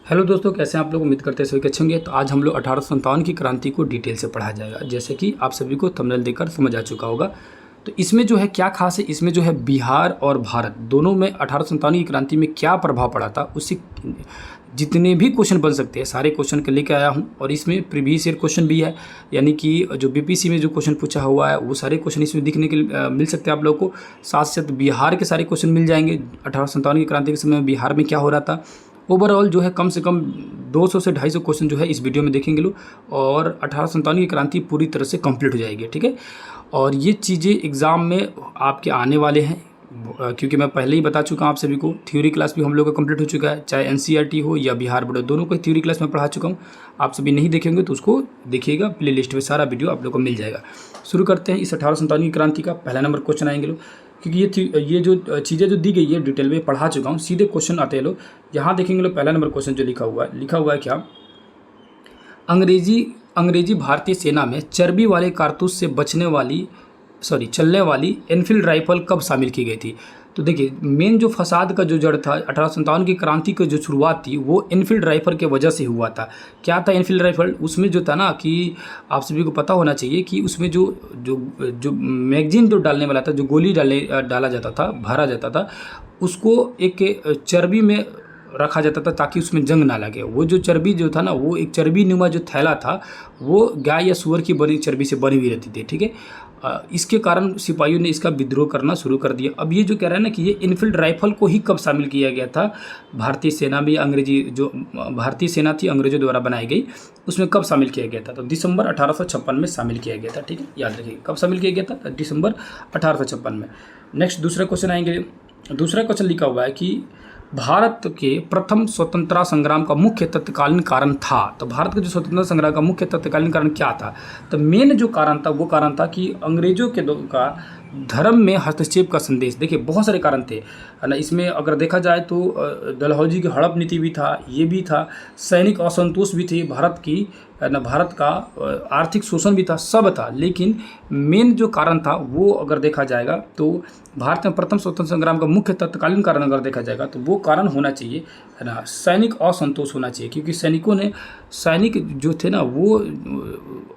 Hello दोस्तों, कैसे हैं आप लोग। उम्मीद करते हैं सभी अच्छे होंगे। तो आज हम लोग 1857 की क्रांति को डिटेल से पढ़ा जाएगा, जैसे कि आप सभी को थंबनेल देखकर समझ आ चुका होगा। तो इसमें जो है क्या खास है, इसमें जो है बिहार और भारत दोनों में 1857 की क्रांति में क्या प्रभाव पड़ा था, उससे जितने भी क्वेश्चन बन सकते हैं सारे क्वेश्चन के लेकर आया हूं। और इसमें प्रीवियस ईयर क्वेश्चन भी है, यानी कि जो बीपीसी में जो क्वेश्चन पूछा हुआ है वो सारे क्वेश्चन इसमें दिखने के मिल सकते हैं आप लोगों को। साथ साथ बिहार के सारे क्वेश्चन मिल जाएंगे। 1857 की क्रांति के समय में बिहार में क्या हो रहा था, ओवरऑल जो है कम से कम 200 से 250 क्वेश्चन जो है इस वीडियो में देखेंगे लोग, और 1857 की क्रांति पूरी तरह से कंप्लीट हो जाएगी। ठीक है, और ये चीज़ें एग्ज़ाम में आपके आने वाले हैं, क्योंकि मैं पहले ही बता चुका हूँ आप सभी को। थ्योरी क्लास भी हम लोग का कंप्लीट हो चुका है, चाहे एनसीईआरटी हो या बिहार बोर्ड, दोनों को थ्योरी क्लास में पढ़ा चुका हूँ। आप सभी नहीं देखेंगे तो उसको देखिएगा, प्ले लिस्ट में सारा वीडियो आप लोग को मिल जाएगा। शुरू करते हैं इस 1857 की क्रांति का। पहला नंबर क्वेश्चन आएंगे लोग, क्योंकि ये जो चीज़ें जो दी गई है डिटेल में पढ़ा चुका हूँ। सीधे क्वेश्चन आते हैं लोग, यहाँ देखेंगे लोग। पहला नंबर क्वेश्चन जो लिखा हुआ है क्या, अंग्रेजी भारतीय सेना में चर्बी वाले कारतूस से चलने वाली एनफील्ड राइफल कब शामिल की गई थी। तो देखिए, मेन जो फसाद का जो जड़ था 1857 की क्रांति की जो शुरुआत थी वो एनफील्ड राइफल के वजह से हुआ था। क्या था एनफील्ड राइफल, उसमें जो था ना कि आप सभी को पता होना चाहिए कि उसमें जो जो जो मैगजीन जो डालने वाला था, जो गोली डाला जाता था, भरा जाता था, उसको एक चर्बी में रखा जाता था ताकि उसमें जंग ना लगे। वो जो चर्बी जो था ना, वो एक चर्बी नुमा जो थैला था, वो गाय या सुअर की बनी चर्बी से बनी हुई रहती थी। ठीक है, इसके कारण सिपाहियों ने इसका विद्रोह करना शुरू कर दिया। अब ये जो कह रहा है ना कि ये इनफील्ड राइफल को ही कब शामिल किया गया था भारतीय सेना में, अंग्रेजी जो भारतीय सेना थी अंग्रेजों द्वारा बनाई गई, उसमें कब शामिल किया गया था। तो दिसंबर 1856 में शामिल किया गया था। ठीक है, याद रखिए कब शामिल किया गया था, तो दिसंबर 1856 में। नेक्स्ट दूसरा क्वेश्चन आएंगे। दूसरा क्वेश्चन लिखा हुआ है कि भारत के प्रथम स्वतंत्रता संग्राम का मुख्य तत्कालीन कारण था। तो भारत के जो स्वतंत्रता संग्राम का मुख्य तत्कालीन कारण क्या था, तो मेन जो कारण था वो कारण था कि अंग्रेजों के का धर्म में हस्तक्षेप का संदेश। देखिए बहुत सारे कारण थे, है ना। इसमें अगर देखा जाए तो डलहौजी की हड़प नीति भी था, ये भी था, सैनिक असंतोष भी थी भारत की, है ना, भारत का आर्थिक शोषण भी था, सब था। लेकिन मेन जो कारण था वो अगर देखा जाएगा तो भारत में प्रथम स्वतंत्रता संग्राम का मुख्य तत्कालीन कारण अगर देखा जाएगा तो वो कारण होना चाहिए, है ना, सैनिक असंतोष होना चाहिए। क्योंकि सैनिक जो थे ना वो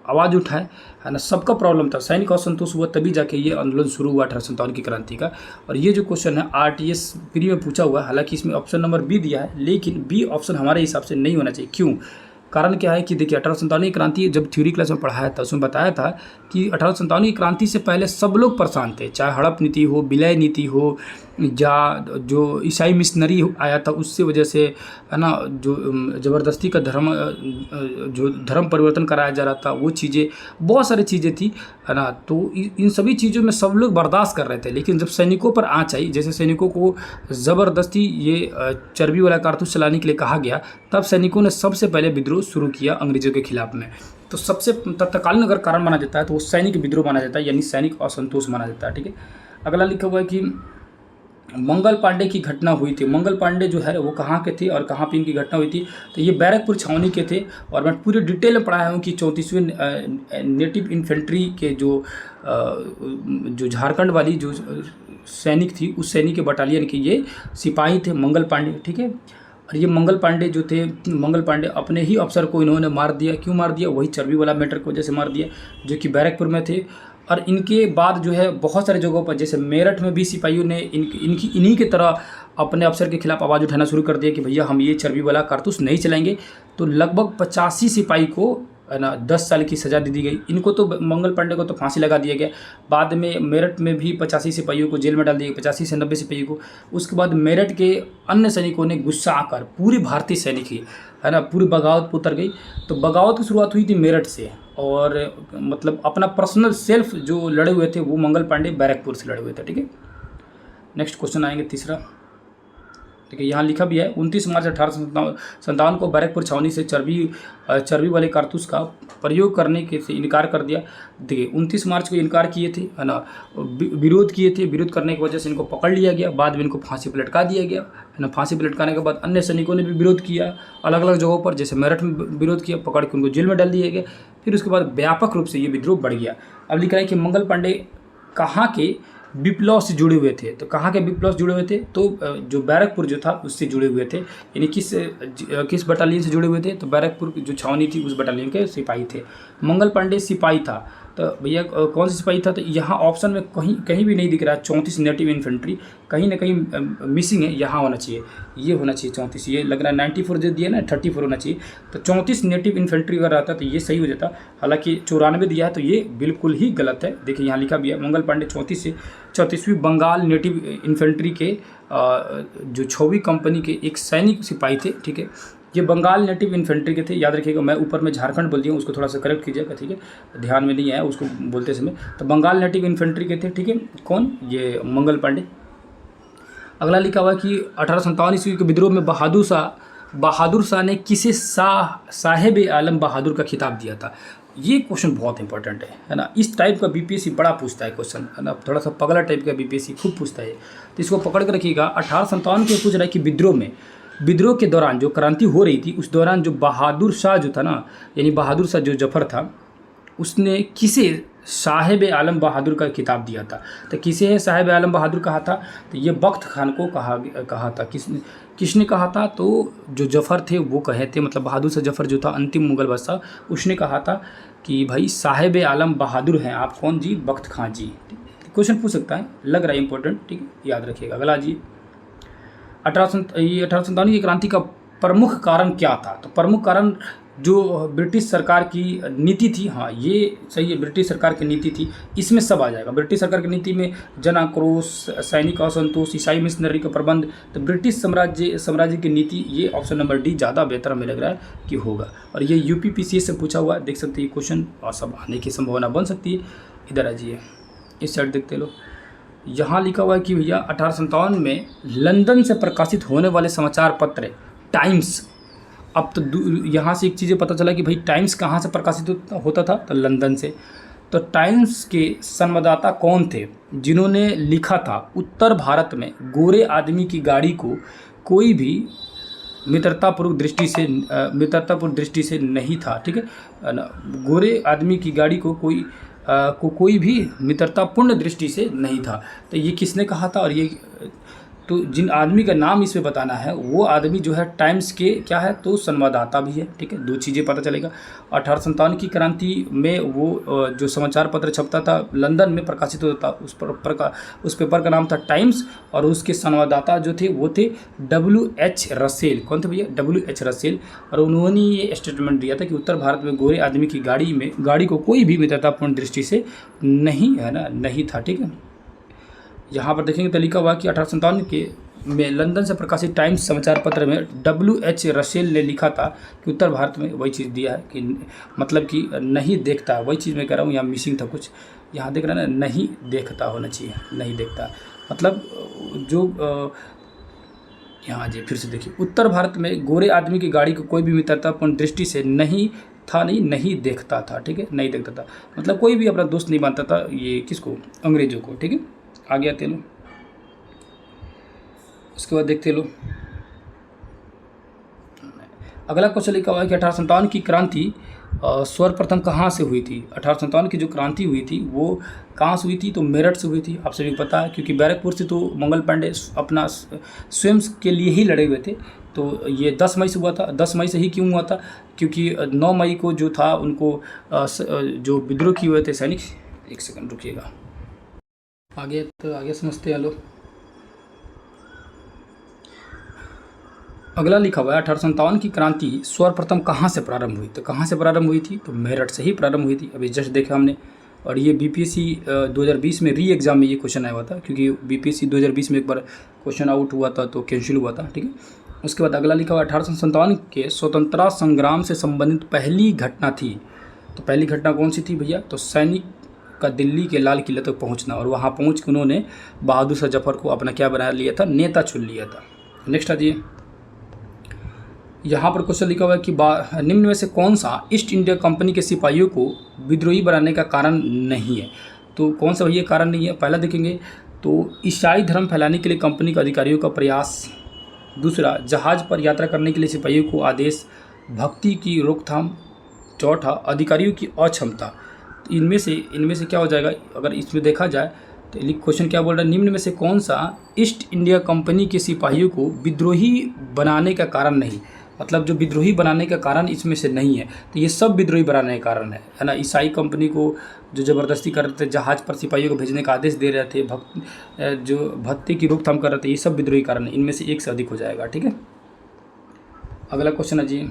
आवाज़ उठाए, है ना, सबका प्रॉब्लम था। सैनिक असंतोष हुआ तभी जाके ये आंदोलन शुरू हुआ 1857 की क्रांति का। और ये जो क्वेश्चन है आरटीएस प्री में पूछा हुआ है, हालांकि इसमें ऑप्शन नंबर बी दिया है, लेकिन बी ऑप्शन हमारे हिसाब से नहीं होना चाहिए। क्यों, कारण क्या है कि देखिए 1857 की क्रांति जब थ्योरी क्लास में पढ़ाया था उसमें बताया था कि 1857 की क्रांति से पहले सब लोग परेशान थे, चाहे हड़प नीति हो, विलय नीति हो, या जो ईसाई मिशनरी आया था उससे वजह से, है ना, जो ज़बरदस्ती का जो धर्म परिवर्तन कराया जा रहा था, वो चीज़ें, बहुत सारी चीज़ें थी, है ना। तो इन सभी चीज़ों में सब लोग बर्दाश्त कर रहे थे। लेकिन जब सैनिकों पर आँच आई, जैसे सैनिकों को ज़बरदस्ती ये चर्बी वाला कारतूस चलाने के लिए कहा गया, तब सैनिकों ने सबसे पहले विद्रोह शुरू किया अंग्रेजों के खिलाफ में। तो सबसे तत्कालीन अगर कारण माना जाता है तो वो सैनिक विद्रोह माना जाता है, यानी सैनिक असंतोष माना जाता है। ठीक है, अगला लिखा हुआ है कि मंगल पांडे की घटना हुई थी। मंगल पांडे जो है वो कहाँ के थे और कहाँ पे इनकी घटना हुई थी, तो ये बैरकपुर छावनी के थे। और मैं पूरी डिटेल में पढ़ाया हूँ कि 34वीं नेटिव इन्फेंट्री के जो झारखंड वाली जो सैनिक थी, उस सैनिक के बटालियन के ये सिपाही थे मंगल पांडे। ठीक है, और ये मंगल पांडे जो थे, मंगल पांडे अपने ही अफसर को इन्होंने मार दिया। क्यों मार दिया, वही चर्बी वाला मैटर की वजह से मार दिया, जो कि बैरकपुर में थे। और इनके बाद जो है बहुत सारे जगहों पर, जैसे मेरठ में भी सिपाहियों ने इन्हीं की तरह अपने अफसर के खिलाफ आवाज़ उठाना शुरू कर दिया कि भैया हम ये चर्बी वाला कारतूस नहीं चलाएंगे। तो लगभग 85 सिपाही को, है ना, 10 साल की सज़ा दे दी गई। इनको तो मंगल पांडे को तो फांसी लगा दिया गया। बाद में मेरठ में भी 85 सिपाहियों को जेल में डाल दिया, 85 से 90 सिपाहियों को। उसके बाद मेरठ के अन्य सैनिकों ने गुस्सा आकर, पूरी भारतीय सैनिक ही, है ना, पूरी बगावत पर उतर गई। तो बगावत की शुरुआत हुई थी मेरठ से, और मतलब अपना पर्सनल सेल्फ जो लड़े हुए थे वो मंगल पांडे बैरकपुर से लड़े हुए थे। ठीक है, नेक्स्ट क्वेश्चन आएंगे तीसरा। ठीक है, यहाँ लिखा भी है 29 मार्च 1857 को बैरकपुर छावनी से चर्बी वाले कारतूस का प्रयोग करने के से इनकार कर दिया। देखिए 29 मार्च को इनकार किए थे, है ना, विरोध किए थे। विरोध करने की वजह से इनको पकड़ लिया गया, बाद में इनको फांसी पर लटका दिया गया, है ना। फांसी पर लटकाने के बाद अन्य सैनिकों ने भी विरोध किया अलग अलग जगहों पर, जैसे मेरठ में विरोध किया, पकड़ के उनको जेल में डाल दिया गया। फिर उसके बाद व्यापक रूप से ये विद्रोह बढ़ गया। अब लिखा है कि मंगल पांडे कहाँ के विप्लव से जुड़े हुए थे। तो कहाँ के विप्लव से जुड़े हुए थे? तो जो बैरकपुर जो था उससे जुड़े हुए थे। यानी किस बटालियन से जुड़े हुए थे? तो बैरकपुर की जो छावनी थी उस बटालियन के सिपाही थे। मंगल पांडे सिपाही था। तो भैया कौन सा सिपाही था? तो यहाँ ऑप्शन में कहीं कहीं भी नहीं दिख रहा है 34 नेटिव इन्फेंट्री, कहीं ना कहीं मिसिंग है। यहाँ होना चाहिए, ये होना चाहिए 34, ये लग रहा है 94 जो दिया ना 34 होना चाहिए। तो 34 नेटिव इन्फेंट्री अगर रहता तो ये सही हो जाता। हालांकि 94 दिया है तो ये बिल्कुल ही गलत है। देखिए यहाँ लिखा भी है मंगल पांडे 34 से 34वीं बंगाल नेटिव इन्फेंट्री के जो 6वीं कंपनी के एक सैनिक सिपाही थे। ठीक है, ये बंगाल नेटिव इन्फेंट्री के थे, याद रखिएगा। मैं ऊपर में झारखंड बोल दिया, उसको थोड़ा सा करेक्ट कीजिएगा। ठीक है, ध्यान में नहीं आया उसको बोलते समय। तो बंगाल नेटिव इन्फेंट्री के थे। ठीक है, कौन? ये मंगल पांडे। अगला लिखा हुआ कि 1857 ईस्वी के विद्रोह में बहादुर शाह ने किसे साहेब आलम बहादुर का खिताब दिया था? ये क्वेश्चन बहुत इंपॉर्टेंट है ना। इस टाइप का बीपीएससी बड़ा पूछता है क्वेश्चन, है ना। थोड़ा सा पगला टाइप का बीपीएससी खूब पूछता है, तो इसको पकड़ कर रखिएगा। 1857 के पूछ रहा है कि विद्रोह के दौरान जो क्रांति हो रही थी उस दौरान जो बहादुर शाह जो था ना, यानी बहादुर शाह जो जफर था, उसने किसे साहेब आलम बहादुर का खिताब दिया था? तो किसे है साहेब आलम बहादुर कहा था? तो ये बख्त खान को कहा था। किसने कहा था? तो जो जफर थे वो कहे थे, मतलब बहादुर शाह जफर जो था अंतिम मुगल बादशाह, उसने कहा था कि भाई साहेब आलम बहादुर हैं आप। कौन जी? बख्त खान जी। क्वेश्चन पूछ सकता है, लग रहा है इंपॉर्टेंट। ठीक है, याद रखिएगा। अगला जी 1857 की क्रांति का प्रमुख कारण क्या था? तो प्रमुख कारण जो ब्रिटिश सरकार की नीति थी, हाँ ये सही है, ब्रिटिश सरकार की नीति थी, इसमें सब आ जाएगा। ब्रिटिश सरकार की नीति में जन आक्रोश, सैनिक असंतोष, ईसाई मिशनरी का प्रबंध, तो ब्रिटिश साम्राज्य की नीति, ये ऑप्शन नंबर डी ज़्यादा बेहतर हमें लग रहा है कि होगा। और ये यूपीपीसीएस से पूछा हुआ है, देख सकते हैं क्वेश्चन, और सब आने की संभावना बन सकती है। इधर आ जाइए, इस साइड देखते लो। यहाँ लिखा हुआ है कि भैया 1857 में लंदन से प्रकाशित होने वाले समाचार पत्र टाइम्स, अब तो यहाँ से एक चीज़ें पता चला कि भाई टाइम्स कहाँ से प्रकाशित होता था? तो लंदन से। तो टाइम्स के संवाददाता कौन थे जिन्होंने लिखा था उत्तर भारत में गोरे आदमी की गाड़ी को कोई भी मित्रतापूर्वक दृष्टि से नहीं था। ठीक है, गोरे आदमी की गाड़ी को कोई भी मित्रतापूर्ण दृष्टि से नहीं था। तो ये किसने कहा था? और ये तो जिन आदमी का नाम इसमें बताना है वो आदमी जो है टाइम्स के क्या है? तो संवाददाता भी है। ठीक है, दो चीज़ें पता चलेगा। 1857 की क्रांति में वो जो समाचार पत्र छपता था लंदन में प्रकाशित होता था, उस पेपर का नाम था टाइम्स, और उसके संवाददाता जो थे वो थे WH रसेल। कौन थे भैया? WH Russell. और उन्होंने ये स्टेटमेंट दिया था कि उत्तर भारत में गोरे आदमी की गाड़ी को कोई भी मित्रतापूर्ण दृष्टि से नहीं था। ठीक है, यहाँ पर देखेंगे तो लिखा हुआ कि 1857 में लंदन से प्रकाशित टाइम्स समाचार पत्र में WH रसेल ने लिखा था कि उत्तर भारत में, वही चीज़ दिया है कि मतलब कि नहीं देखता, वही चीज़ मैं कह रहा हूँ, यहाँ मिसिंग था कुछ। यहाँ देख रहे हैं ना, नहीं देखता होना चाहिए, नहीं देखता मतलब जो यहाँ जी फिर से देखिए, उत्तर भारत में गोरे आदमी की गाड़ी को कोई भी मित्रतापूर्ण दृष्टि से नहीं देखता था। ठीक है, नहीं देखता था मतलब कोई भी अपना दोस्त नहीं मानता था। ये किसको? अंग्रेजों को। ठीक है, आ गया तेलो। उसके बाद देखते लो अगला क्वेश्चन लिखा हुआ है कि 1857 की क्रांति सर्वप्रथम कहाँ से हुई थी? 1857 की जो क्रांति हुई थी वो कहाँ से हुई थी? तो मेरठ से हुई थी। आप सभी को पता है, क्योंकि बैरकपुर से तो मंगल पांडे अपना स्वयं के लिए ही लड़े हुए थे। तो ये 10 मई से हुआ था। 10 मई से ही क्यों हुआ था? क्योंकि 9 मई को जो था उनको जो विद्रोह किए हुए थे सैनिक, एक सेकंड रुकिएगा, आगे समझते हैं। लो अगला लिखा हुआ है 1857 की क्रांति सर्वप्रथम कहाँ से प्रारंभ हुई? तो कहाँ से प्रारंभ हुई थी? तो मेरठ से ही प्रारंभ हुई थी। अभी जस्ट देखा हमने। और ये बीपीएससी 2020 में री एग्ज़ाम में ये क्वेश्चन आया हुआ था, क्योंकि बीपीएससी 2020 में एक बार क्वेश्चन आउट हुआ था तो कैंसिल हुआ था। ठीक है, उसके बाद अगला लिखा हुआ 1857 के स्वतंत्रता संग्राम से संबंधित पहली घटना थी। तो पहली घटना कौन सी थी भैया? तो सैनिक का दिल्ली के लाल किले तक पहुंचना, और वहां पहुंच के उन्होंने बहादुर शाह जफर को अपना क्या बना लिया था? नेता चुन लिया था। नेक्स्ट आ जाइए, यहाँ पर क्वेश्चन लिखा हुआ है कि निम्न में से कौन सा ईस्ट इंडिया कंपनी के सिपाहियों को विद्रोही बनाने का कारण नहीं है? तो कौन सा भैया कारण नहीं है? पहला देखेंगे तो ईसाई धर्म फैलाने के लिए कंपनी के अधिकारियों का प्रयास। दूसरा, जहाज पर यात्रा करने के लिए सिपाहियों को आदेश। भक्ति की रोकथाम। चौथा, अधिकारियों की अक्षमता। इनमें से क्या हो जाएगा? अगर इसमें देखा जाए तो क्वेश्चन क्या बोल रहा है, निम्न में से कौन सा ईस्ट इंडिया कंपनी के सिपाहियों को विद्रोही बनाने का कारण नहीं, मतलब जो विद्रोही बनाने का कारण इसमें से नहीं है, तो ये सब विद्रोही बनाने का कारण है ना। ईसाई कंपनी को जो ज़बरदस्ती कर रहे थे, जहाज़ पर सिपाहियों को भेजने का आदेश दे रहे थे, जो भक्ति की रोकथाम कर रहे थे, ये सब विद्रोही कारण है। इनमें से एक से अधिक हो जाएगा, ठीक है। अगला क्वेश्चन है जी,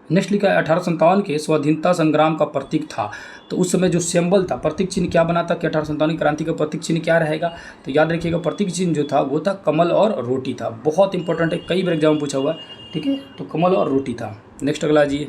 नेक्स्ट लिखा है 1857 के स्वाधीनता संग्राम का प्रतीक था, तो उस समय जो सिंबल था, प्रतीक चिन्ह क्या बना था कि 1857 की क्रांति का प्रतीक चिन्ह क्या रहेगा, तो याद रखिएगा प्रतीक चिन्ह जो था वो था कमल और रोटी था। बहुत इंपॉर्टेंट है, कई बार एग्जाम में पूछा हुआ है, ठीक है, तो कमल और रोटी था। नेक्स्ट अगला जी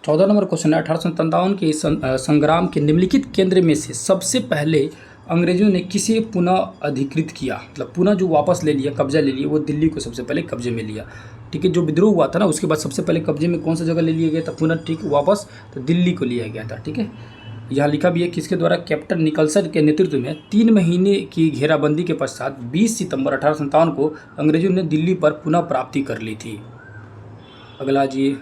14 नंबर क्वेश्चन है, 1857 के संग्राम के निम्नलिखित केंद्र में से सबसे पहले अंग्रेजों ने किसे पुनः अधिकृत किया, मतलब पुनः जो वापस ले लिया, कब्जा ले लिया, वो दिल्ली को सबसे पहले कब्जे में लिया, ठीक है। जो विद्रोह हुआ था ना, उसके बाद सबसे पहले कब्जे में कौन सा जगह ले लिया गया था पुनः, ठीक वापस, तो दिल्ली को लिया गया था, ठीक है। यहाँ लिखा भी है किसके द्वारा, कैप्टन निकलसन के नेतृत्व में 3 महीने की घेराबंदी के पश्चात 20 सितंबर 1857 को अंग्रेजों ने दिल्ली पर पुनः प्राप्ति कर ली थी। अगला जी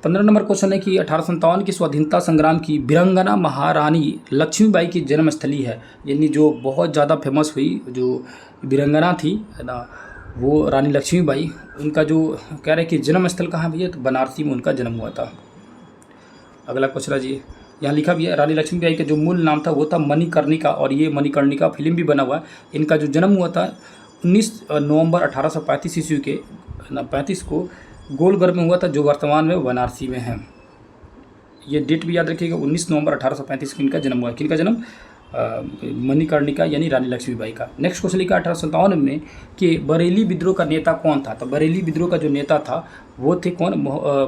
15 नंबर क्वेश्चन है कि 1857 की स्वाधीनता संग्राम की वीरांगना महारानी लक्ष्मीबाई की जन्मस्थली है, यानी जो बहुत ज़्यादा फेमस हुई जो वीरांगना थी, है ना, वो रानी लक्ष्मीबाई, उनका जो कह रहे हैं कि जन्म स्थल कहाँ भैया, तो बनारसी में उनका जन्म हुआ था। अगला क्वेश्चन है जी, यहाँ लिखा भी है रानी लक्ष्मीबाई का जो मूल नाम था वो था मणिकर्णिका, और ये मणिकर्णिका फिल्म भी बना हुआ है। इनका जो जन्म हुआ था 19 नवंबर 1835 ईस्वी के 35 को गोलगढ़ में हुआ था, जो वर्तमान में बनारसी में है। ये डेट भी याद रखिएगा, 19 नवंबर 1835 को इनका जन्म हुआ है। किनका जन्म, मणिकर्णिका यानी रानी लक्ष्मीबाई का। नेक्स्ट क्वेश्चन लिखा 1857 में कि बरेली विद्रोह का नेता कौन था, तो बरेली विद्रोह का जो नेता था वो थे कौन,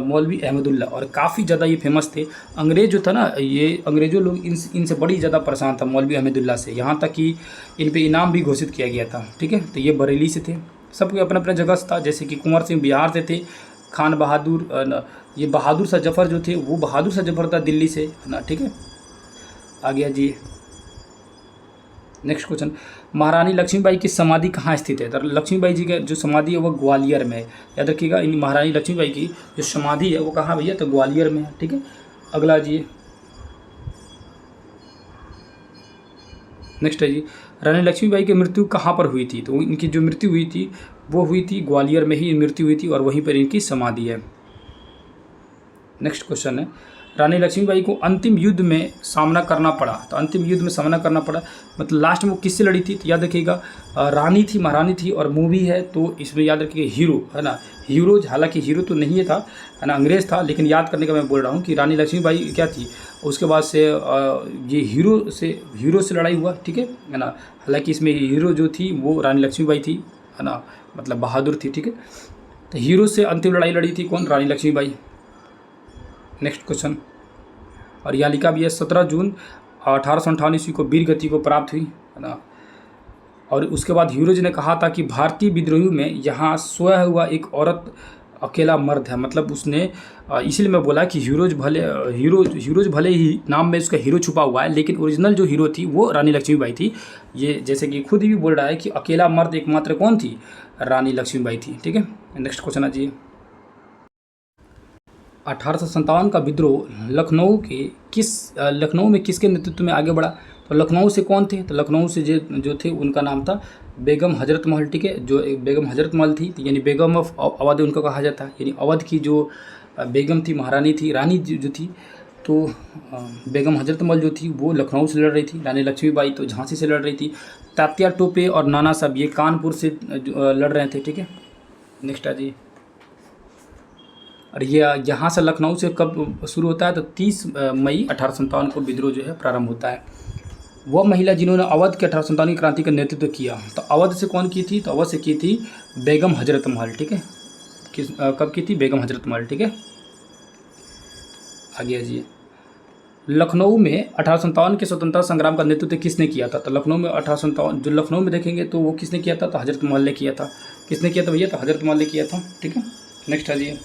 मौलवी अहमदुल्ला, और काफ़ी ज़्यादा ये फेमस थे। अंग्रेज जो था ना, ये अंग्रेजों लोग इनसे बड़ी ज़्यादा परेशान था मौलवी अहमदुल्ला से, यहाँ तक कि इन पे इनाम भी घोषित किया गया था, ठीक है। तो ये बरेली से थे, सबके अपना अपना जगह था, जैसे कि कुंवर सिंह बिहार से थे, खान बहादुर ये बहादुर शाह जफ़र जो थे वो बहादुर शाह जफ़र था दिल्ली से, है ना, ठीक है। आ गया जी नेक्स्ट क्वेश्चन, महारानी लक्ष्मीबाई की समाधि कहाँ स्थित है, तो लक्ष्मीबाई जी का जो समाधि है वो ग्वालियर में है। याद रखिएगा, इन महारानी लक्ष्मीबाई की जो समाधि है वो कहाँ भैया, तो ग्वालियर में है, ठीक है। अगला जी नेक्स्ट है जी, रानी लक्ष्मीबाई की मृत्यु कहाँ पर हुई थी, तो इनकी जो मृत्यु हुई थी वो हुई थी ग्वालियर में ही मृत्यु हुई थी, और वहीं पर इनकी समाधि है। नेक्स्ट क्वेश्चन है, रानी लक्ष्मीबाई को अंतिम युद्ध में सामना करना पड़ा, तो अंतिम युद्ध में सामना करना पड़ा मतलब लास्ट में वो किससे लड़ी थी, तो याद रखिएगा रानी थी, महारानी थी, और मूवी है तो इसमें याद रखिएगा हीरो, है ना, हीरो, हालांकि हीरो तो नहीं था, है ना, अंग्रेज था, लेकिन याद करने का मैं बोल रहा हूँ कि रानी लक्ष्मीबाई क्या थी, उसके बाद से ये हीरो से लड़ाई हुआ, ठीक है ना। हालांकि इसमें हीरो जो थी वो रानी लक्ष्मीबाई थी, है ना, मतलब बहादुर थी, ठीक है। तो हीरो से अंतिम लड़ाई लड़ी थी कौन, रानी लक्ष्मीबाई। नेक्स्ट क्वेश्चन, और यहाँ लिखा भी है 17 जून 1858 ईस्वी को वीर गति को प्राप्त हुई, है ना। और उसके बाद हीरो जी ने कहा था कि भारतीय विद्रोहियों में यहाँ सोया हुआ एक औरत अकेला मर्द है, मतलब उसने इसलिए मैं बोला कि हीरोज भले ही नाम में उसका हीरो छुपा हुआ है, लेकिन ओरिजिनल जो हीरो थी वो रानी लक्ष्मीबाई थी। ये जैसे कि खुद ही बोल रहा है कि अकेला मर्द एकमात्र कौन थी, रानी लक्ष्मीबाई थी, ठीक है। नेक्स्ट क्वेश्चन है जी, 1857 का विद्रोह लखनऊ में किसके नेतृत्व में आगे बढ़ा, तो लखनऊ से कौन थे, तो लखनऊ से जो थे उनका नाम था बेगम हजरत महल, ठीक है। जो एक बेगम हजरत महल थी, यानी बेगम ऑफ अवध उनको कहा जाता है, यानी अवध की जो बेगम थी, महारानी थी, रानी जो थी, तो बेगम हजरत महल जो थी वो लखनऊ से लड़ रही थी, रानी लक्ष्मीबाई तो झांसी से लड़ रही थी, तात्या टोपे और नाना साहब ये कानपुर से लड़ रहे थे, ठीक है। नेक्स्ट आ जी, और ये यहाँ से लखनऊ से कब शुरू होता है, तो 30 मई 1857 को विद्रोह जो है प्रारंभ होता है। वह महिला जिन्होंने अवध के 1857 की क्रांति का नेतृत्व किया, तो अवध से कौन की थी, तो अवध से की थी बेगम हजरत महल, ठीक है। कब की थी, बेगम हजरत महल, ठीक है। आगे जी, लखनऊ में 1857 के स्वतंत्रता संग्राम का नेतृत्व किसने किया था, तो लखनऊ में 1857 जो लखनऊ में देखेंगे तो वो किसने किया था, तो हजरत महल ने किया था। किसने किया था भैया, तो हजरत महल ने किया था, ठीक है। नेक्स्ट आ जाइए,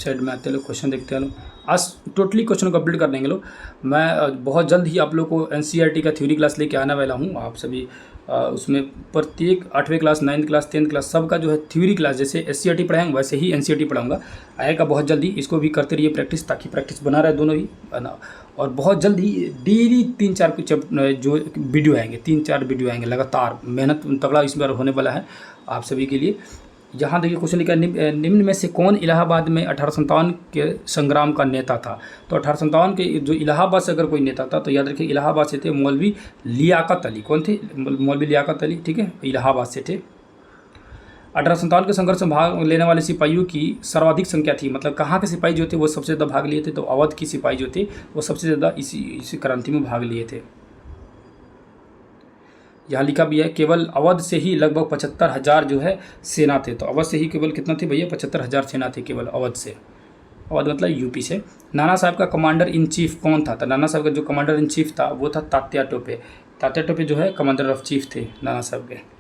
वेबसाइट में आते हैं लोग, क्वेश्चन देखते हैं लोग। आज टोटली क्वेश्चन को कंप्लीट कर देंगे लोग। मैं बहुत जल्द ही आप लोग को एनसीईआरटी का थ्योरी क्लास लेके आने वाला हूँ। आप सभी उसमें प्रत्येक 8वीं class, 9th class, 10th class सबका जो है थ्योरी क्लास, जैसे एससीईआरटी पढ़ाएंगे वैसे ही एनसीईआरटी पढ़ाऊंगा। आएगा बहुत जल्दी, इसको भी करते रहिए प्रैक्टिस, ताकि प्रैक्टिस बना रहे दोनों ही, है ना। और बहुत जल्द ही डेली 3-4 कुछ जो वीडियो आएंगे, 3-4 वीडियो आएंगे लगातार। मेहनत तगड़ा इस बार होने वाला है आप सभी के लिए। यहाँ देखिए क्वेश्चन लिखा है, निम्न में से कौन इलाहाबाद में 1857 के संग्राम का नेता था। तो 1857 के जो इलाहाबाद से अगर कोई नेता था तो याद रखिए इलाहाबाद से थे मौलवी लियाकत अली। कौन थे? मौलवी लियाकत अली, ठीक है, इलाहाबाद से थे। 1857 के संघर्ष में भाग लेने वाले सिपाहियों की सर्वाधिक संख्या थी, मतलब कहाँ के सिपाही जो थे वो सबसे ज़्यादा भाग लिए थे, तो अवध की सिपाही जो थे वो सबसे ज़्यादा इसी क्रांति में भाग लिए थे। यहाँ लिखा भी है केवल अवध से ही लगभग 75,000 जो है सेना थे। तो अवध से ही केवल कितना थे भैया? 75,000 सेना थे केवल अवध से। अवध मतलब यूपी से। नाना साहब का कमांडर इन चीफ कौन था? तो नाना साहब का जो कमांडर इन चीफ था वो था तात्या टोपे। तात्या टोपे जो है कमांडर ऑफ चीफ थे नाना साहब के।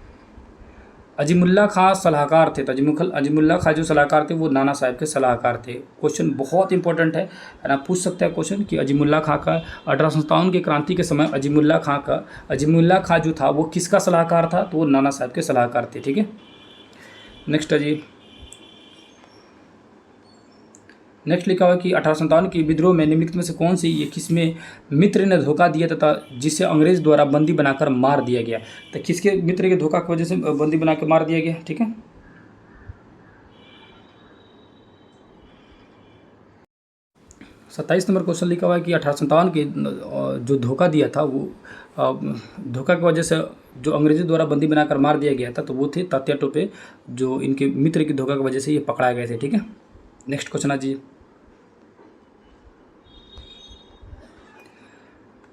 अजीमुल्ला खां सलाहकार थे। तो अजीमुल्ला खां जो सलाहकार थे वो नाना साहब के सलाहकार थे। क्वेश्चन बहुत इंपॉर्टेंट है ना, पूछ सकते हैं क्वेश्चन कि अजीमुल्ला खां का 1857 के क्रांति के समय अजीमुल्ला खां जो था वो किसका सलाहकार था? तो वो नाना साहब के सलाहकार थे, ठीक है। नेक्स्ट है जी, नेक्स्ट लिखा हुआ कि 1857 के विद्रोह में निम्नलिखित में से कौन सी ये किसमें मित्र ने धोखा दिया तथा जिसे अंग्रेज द्वारा बंदी बनाकर मार दिया गया। तो किसके मित्र के धोखा की वजह से बंदी बना के मार दिया गया, ठीक है। 27 नंबर क्वेश्चन लिखा हुआ है कि 1857 के जो धोखा दिया था वो धोखा की वजह से जो अंग्रेजों द्वारा बंदी बनाकर मार दिया गया था, तो वो थे तात्या टोपे, जो इनके मित्र की धोखा की वजह से ये पकड़ाए गए थे, ठीक है। नेक्स्ट क्वेश्चन है जी,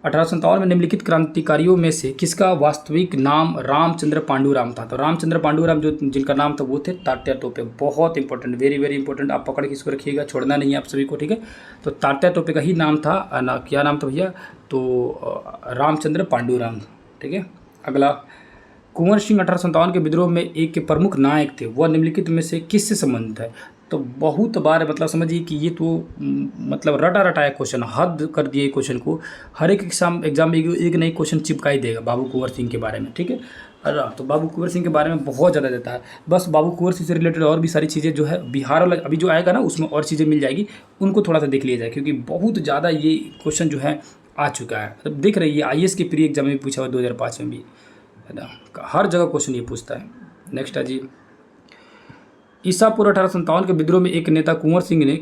1857 में निम्नलिखित क्रांतिकारियों में से किसका वास्तविक नाम रामचंद्र पांडुराम था। तो रामचंद्र पांडुराम जो जिनका नाम था वो थे तात्या टोपे। बहुत इंपॉर्टेंट, वेरी वेरी इंपॉर्टेंट, आप पकड़ के इसको रखिएगा, छोड़ना नहीं है आप सभी को, ठीक है। तो तात्या टोपे का ही नाम था ना, क्या नाम था भैया? तो रामचंद्र पांडुराम, ठीक है। अगला, कुंवर सिंह 1857 के विद्रोह में एक के प्रमुख नायक थे, वह निम्नलिखित में से किससे संबंधित है। तो बहुत बार मतलब समझिए कि ये तो मतलब रटा रटाया क्वेश्चन, हद कर दिए क्वेश्चन को। हर एक एग्जाम में एक नई क्वेश्चन चिपका ही देगा बाबू कुंवर सिंह के बारे में, ठीक है। तो बाबू कुंवर सिंह के बारे में बहुत ज़्यादा देता है। बस बाबू कुंवर सिंह से रिलेटेड और भी सारी चीज़ें जो है बिहार वाला अभी जो आएगा ना उसमें और चीज़ें मिल जाएगी, उनको थोड़ा सा देख लिया जाए, क्योंकि बहुत ज़्यादा ये क्वेश्चन जो है आ चुका है। मतलब देख रही है IAS के प्री एग्जाम में पूछा हुआ 2005 में भी, है ना, हर जगह क्वेश्चन ये पूछता है। नेक्स्ट है जी, ईसापुर 1857 के विद्रोह में एक नेता कुंवर सिंह ने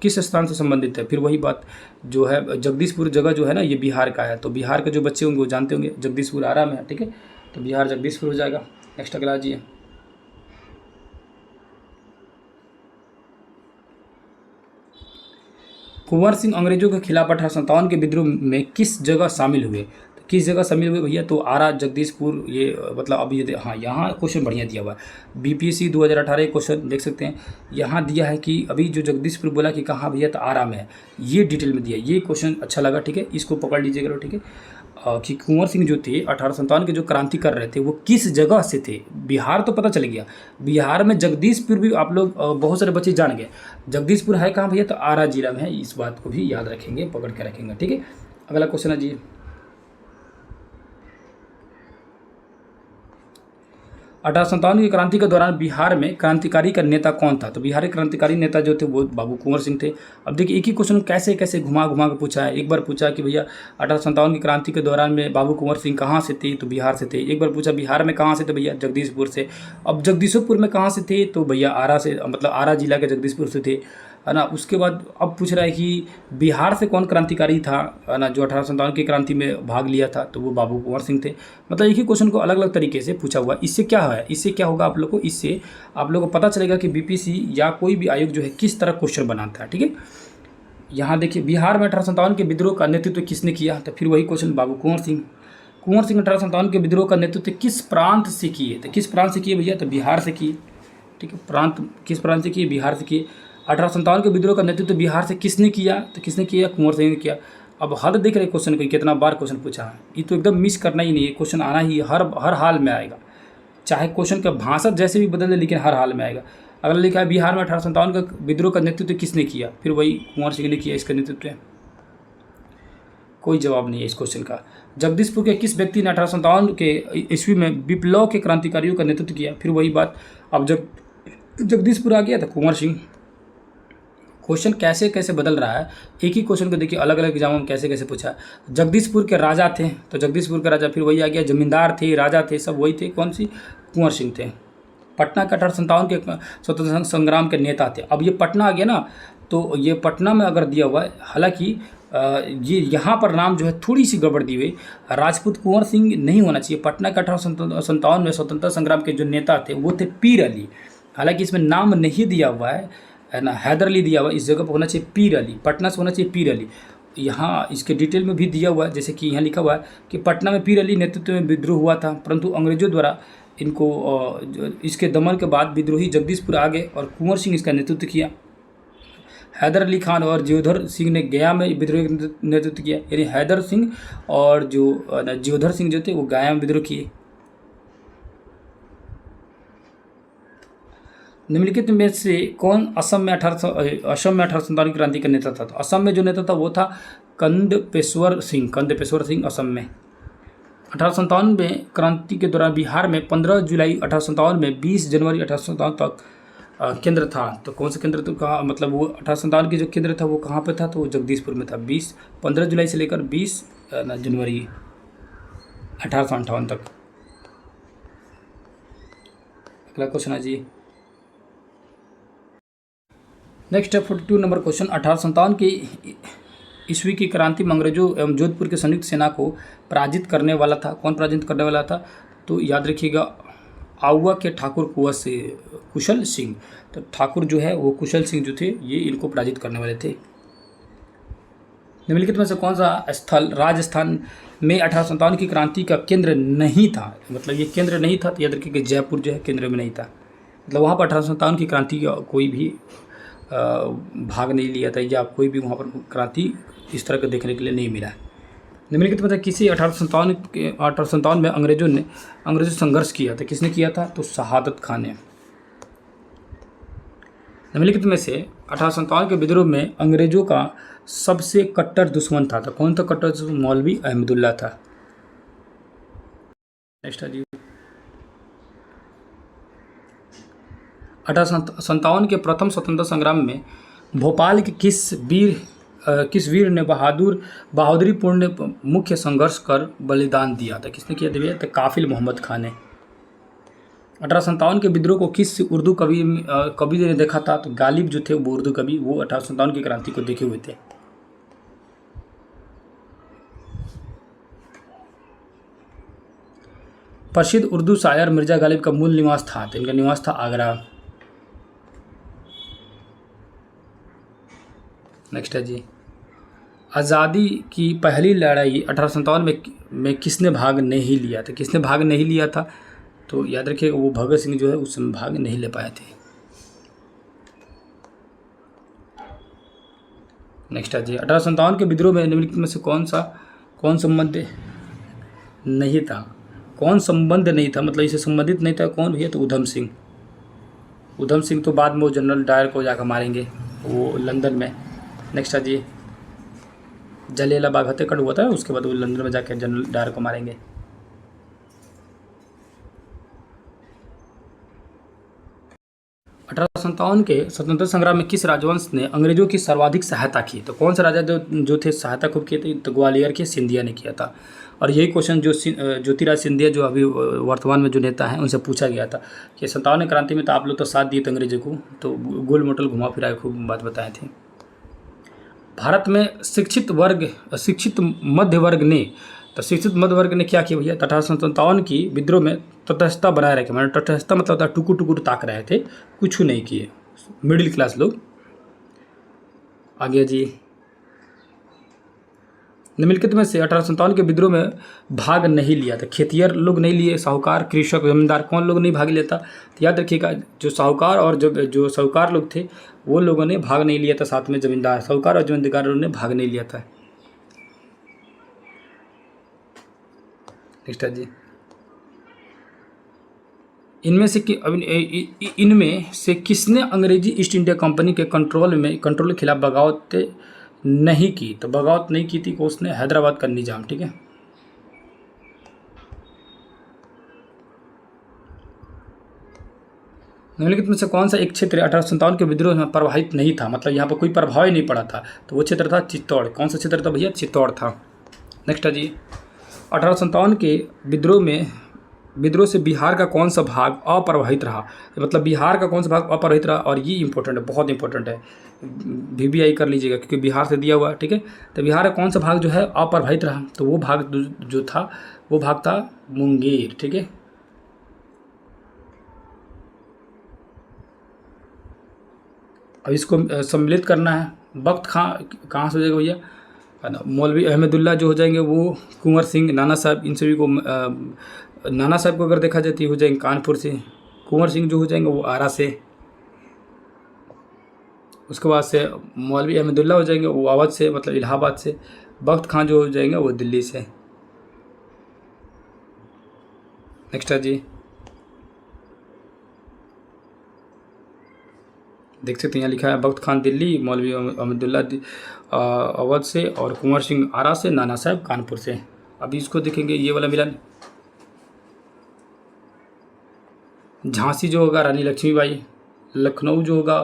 किस स्थान से संबंधित है। फिर वही बात जो है, जगदीशपुर जगह जो है ना ये बिहार का है। तो बिहार के जो बच्चे होंगे वो जानते होंगे, जगदीशपुर आरा में है, ठीक है। तो बिहार जगदीशपुर हो जाएगा। नेक्स्ट अगला जी, कुंवर सिंह अंग्रेजों के खिलाफ 1857 के विद्रोह में किस जगह शामिल हुए। किस जगह शामिल हुए भैया? तो आरा, जगदीशपुर, ये मतलब अभी ये हाँ यहाँ क्वेश्चन बढ़िया दिया हुआ है। BPSC 2018 क्वेश्चन देख सकते हैं, यहाँ दिया है कि अभी जो जगदीशपुर बोला कि कहाँ भैया, तो आरा में है, ये डिटेल में दिया। ये क्वेश्चन अच्छा लगा, ठीक है, इसको पकड़ लीजिएगा, ठीक है। कि कुंवर सिंह जो थे 1857 के जो क्रांति कर रहे थे वो किस जगह से थे। बिहार तो पता चल गया, बिहार में जगदीशपुर भी आप लोग बहुत सारे बच्चे जान गए। जगदीशपुर है कहाँ भैया? तो आरा जिला में है। इस बात को भी याद रखेंगे, पकड़ के रखेंगे, ठीक है। अगला क्वेश्चन है जी, 1857 की क्रांति के दौरान बिहार में क्रांतिकारी का नेता कौन था। तो बिहार के क्रांतिकारी नेता जो थे वो बाबू कुंवर सिंह थे। अब देखिए एक ही क्वेश्चन कैसे कैसे घुमा घुमा के पूछा है। एक बार पूछा कि भैया 1857 की क्रांति के दौरान में बाबू कुंवर सिंह कहाँ से थे, तो बिहार से थे। एक बार पूछा बिहार में कहाँ से थे भैया, जगदीशपुर से। अब जगदीशपुर में कहाँ से थे, तो भैया आरा से, मतलब आरा जिला के जगदीशपुर से थे, है ना। उसके बाद अब पूछ रहा है कि बिहार से कौन क्रांतिकारी था, है ना, जो 1857 की क्रांति में भाग लिया था, तो वो बाबू कुंवर सिंह थे। मतलब एक ही क्वेश्चन को अलग अलग तरीके से पूछा हुआ। इससे क्या है, इससे क्या होगा आप लोग को, इससे आप लोग को पता चलेगा कि BPSC या कोई भी आयोग जो है किस तरह क्वेश्चन बनाता है, ठीक है। यहाँ देखिए बिहार में 1857 के विद्रोह का नेतृत्व किसने किया, तो फिर वही क्वेश्चन बाबू कुंवर सिंह। कुंवर सिंह 1857 के विद्रोह का नेतृत्व किस प्रांत से किए, तो किस प्रांत से किए भैया, तो बिहार से किए, ठीक है। प्रांत किस प्रांत से किए, बिहार से किए। 1857 के विद्रोह का नेतृत्व बिहार से किसने किया, तो किसने किया, कुंवर सिंह ने किया। अब हद देख रहे क्वेश्चन को, कितना बार क्वेश्चन पूछा है। ये तो एकदम मिस करना ही नहीं है, क्वेश्चन आना ही हर हाल में आएगा, चाहे क्वेश्चन का भाषा जैसे भी बदल दे, लेकिन हर हाल में आएगा। अगला लिखा है बिहार में 1857 का विद्रोह का नेतृत्व किसने किया, फिर वही कुंवर सिंह ने किया इसका नेतृत्व। कोई जवाब नहीं है इस क्वेश्चन का। जगदीशपुर के किस व्यक्ति ने 1857 के ईस्वी में विप्लव के क्रांतिकारियों का नेतृत्व किया, फिर वही बात। अब जगदीशपुर आ गया था कुंवर सिंह। क्वेश्चन कैसे कैसे बदल रहा है, एक ही क्वेश्चन को देखिए अलग अलग एग्जामों में कैसे कैसे पूछा। जगदीशपुर के राजा थे, तो जगदीशपुर के राजा, फिर वही आ गया। जमींदार थे, राजा थे, सब वही थे। कौन सी? कुंवर सिंह थे। पटना के 1857 के स्वतंत्रता संग्राम के नेता थे। अब ये पटना आ गया ना, तो ये पटना में अगर दिया हुआ है, हालांकि ये यहाँ पर नाम जो है थोड़ी सी गड़बड़ दी हुई, राजपूत कुंवर सिंह नहीं होना चाहिए। पटना के 1857 में स्वतंत्रता संग्राम के जो नेता थे वो थे पीर अली। हालांकि इसमें नाम नहीं दिया हुआ है ना, हैदर अली दिया हुआ है। इस जगह पर होना चाहिए पीर अली, पटना से होना चाहिए पीर अली। यहाँ इसके डिटेल में भी दिया हुआ है, जैसे कि यहाँ लिखा हुआ है कि पटना में पीर अली नेतृत्व में विद्रोह हुआ था, परंतु अंग्रेजों द्वारा इनको इसके दमन के बाद विद्रोही जगदीशपुर आ गए और कुंवर सिंह इसका नेतृत्व किया। हैदर अली खान और जियोधर सिंह ने गया में विद्रोह का नेतृत्व किया, यानी हैदर सिंह और जो जियोधर सिंह जो थे वो गया में विद्रोह किए। निम्नलिखित में से कौन असम में 1857 की क्रांति का नेता था? तो असम में जो नेता था वो था कंदपेश्वर सिंह असम में। 1857 में क्रांति के दौरान बिहार में 15 जुलाई 1857 में 20 जनवरी 1857 तक केंद्र था। तो कौन सा केंद्र, तो कहाँ, मतलब वो 1857 की जो केंद्र था वो कहाँ पे था, तो वो जगदीशपुर में था। 15 जुलाई से लेकर 20 जनवरी 1858 तक। अगला क्वेश्चन है जी, नेक्स्ट है 42 नंबर क्वेश्चन। 1857 की ईस्वी की क्रांति में अंग्रेजों एवं जोधपुर की संयुक्त सेना को पराजित करने वाला था। कौन पराजित करने वाला था? तो याद रखिएगा, आउवा के ठाकुर कुशल सिंह। तो ठाकुर जो है वो कुशल सिंह जो थे ये इनको पराजित करने वाले थे। निम्नलिखित में से कौन सा स्थल राजस्थान में 1857 की क्रांति का केंद्र नहीं था? मतलब ये केंद्र नहीं था, तो याद रखिए कि जयपुर जो है केंद्र में नहीं था। मतलब वहाँ पर 1857 की क्रांति का कोई भी भाग नहीं लिया था, या कोई भी वहाँ पर क्रांति इस तरह का देखने के लिए नहीं मिला है। निम्नलिखित में से किसी 1857 में अंग्रेजों से संघर्ष किया था, किसने किया था? तो शहादत खान ने। निम्नलिखित में से 1857 के विद्रोह में अंग्रेजों का सबसे कट्टर दुश्मन था, तो कौन था कट्टर दुश्मन? मौलवी अहमदुल्ला था। नेक्स्ट जी, 1857 के प्रथम स्वतंत्रता संग्राम में भोपाल के किस वीर ने बहादुरीपूर्ण मुख्य संघर्ष कर बलिदान दिया था? किसने किया था? तो काफिल मोहम्मद खान ने। 1857 के विद्रोह को किस उर्दू कवि ने देखा था? तो गालिब जो थे वो उर्दू कवि, वो 1857 की क्रांति को देखे हुए थे। प्रसिद्ध उर्दू शायर मिर्जा गालिब का मूल निवास था, तो इनका निवास था आगरा। नेक्स्ट है जी, आज़ादी की पहली लड़ाई 1857 में किसने भाग नहीं लिया था? किसने भाग नहीं लिया था? तो याद रखिएगा वो भगत सिंह जो है उस समय भाग नहीं ले पाए थे। नेक्स्ट है जी, 1857 के विद्रोह में निम्नलिखित में से कौन संबंध नहीं था? कौन संबंध नहीं था, मतलब इसे संबंधित नहीं था, कौन भैया? तो उधम सिंह तो बाद में वो जनरल डायर को जाकर मारेंगे वो लंदन में। नेक्स्ट है जी, जलियांवाला बाग हत्याकांड हुआ था, उसके बाद वो लंदन में जाकर जनरल डायर को मारेंगे। अठारह के स्वतंत्रता संग्राम में किस राजवंश ने अंग्रेजों की सर्वाधिक सहायता की? तो कौन सा राजा जो थे सहायता खूब किए थे? तो ग्वालियर के सिंधिया ने किया था। और यही क्वेश्चन जो ज्योतिराज सिंधिया जो अभी वर्तमान में जो नेता हैं उनसे पूछा गया था कि 57 क्रांति में तो आप लोग तो साथ दिए थे अंग्रेजों को, तो गोल मोटल घुमा फिरा खूब बात बताए थे। भारत में शिक्षित मध्य वर्ग ने क्या किया भैया? 1857 की विद्रोह में तटस्थता बनाए रखे। मैंने तटस्थता मतलब होता है टुकुर टुकुर ताक रहे थे, कुछ नहीं किए, मिडिल क्लास लोग। आगे जी, निम्नलिखित में से 1857 के विद्रोह में भाग नहीं लिया था। खेतिहर लोग नहीं लिए, साहूकार, कृषक, जमींदार, कौन लोग नहीं भाग लेता? तो याद रखिएगा जो साहूकार और जो साहूकार लोग थे वो लोगों ने भाग नहीं लिया था, साथ में जमींदार, साहूकार और जमींदारों ने भाग नहीं लिया था। नेक्स्ट है जी, इनमें से इनमें से किसने अंग्रेजी ईस्ट इंडिया कंपनी के कंट्रोल के खिलाफ बगावत नहीं की? तो बगावत नहीं की थी उसने हैदराबाद का निजाम। ठीक है, निम्नलिखित में से कौन सा एक क्षेत्र 1857 के विद्रोह में प्रभावित नहीं था? मतलब यहाँ पर कोई प्रभाव ही नहीं पड़ा था। तो वो क्षेत्र था चित्तौड़। कौन सा क्षेत्र था भैया? चित्तौड़ था। नेक्स्ट है जी, 1857 के विद्रोह से बिहार का कौन सा भाग अप्रभावित रहा? मतलब बिहार का कौन सा भाग अप्रभावित रहा? और ये इंपॉर्टेंट है, बहुत इंपॉर्टेंट है, VBI कर लीजिएगा क्योंकि बिहार से दिया हुआ है। ठीक है, तो बिहार का कौन सा भाग जो है अप्रभावित रहा? तो वो भाग जो था वो भाग था मुंगेर। ठीक है, अब इसको सम्मिलित करना है। वक्त कहाँ से हो जाएगा भैया? है ना, मौलवी अहमदुल्ला जो हो जाएंगे वो कुंवर सिंह, नाना साहब, इन सभी को नाना साहब को अगर देखा जाए तो हो जाएंगे कानपुर से, कुंवर सिंह जो हो जाएंगे वो आरा से, उसके बाद से मौलवी अहमदुल्ला हो जाएंगे वो अवध से, मतलब इलाहाबाद से। बख्त खां जो हो जाएंगे वो दिल्ली से। नेक्स्ट है जी, देख सकते हैं यहाँ लिखा है बख्त खान दिल्ली, मौलवी अहमदुल्ला अवध से, और कुंवर सिंह आरा से, नाना साहब कानपुर से। अभी इसको देखेंगे ये वाला मिलन। झांसी जो होगा रानी लक्ष्मीबाई, लखनऊ जो होगा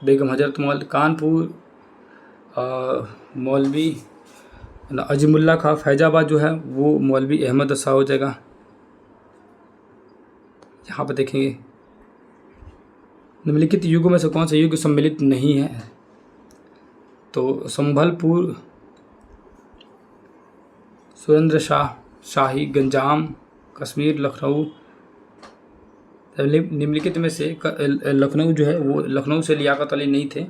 बेगम हजरत महल, कानपुर मौलवी अजीमुल्ला खां, फैजाबाद जो है वो मौलवी अहमद शाह हो जाएगा। यहाँ पर देखेंगे निम्नलिखित युगों में से कौन सा युग सम्मिलित नहीं है? तो संभलपुर, सुरेंद्र शाह, शाही, गंजाम, कश्मीर, लखनऊ। निम्नलिखित में से लखनऊ जो है वो, लखनऊ से लियाकत अली नहीं थे।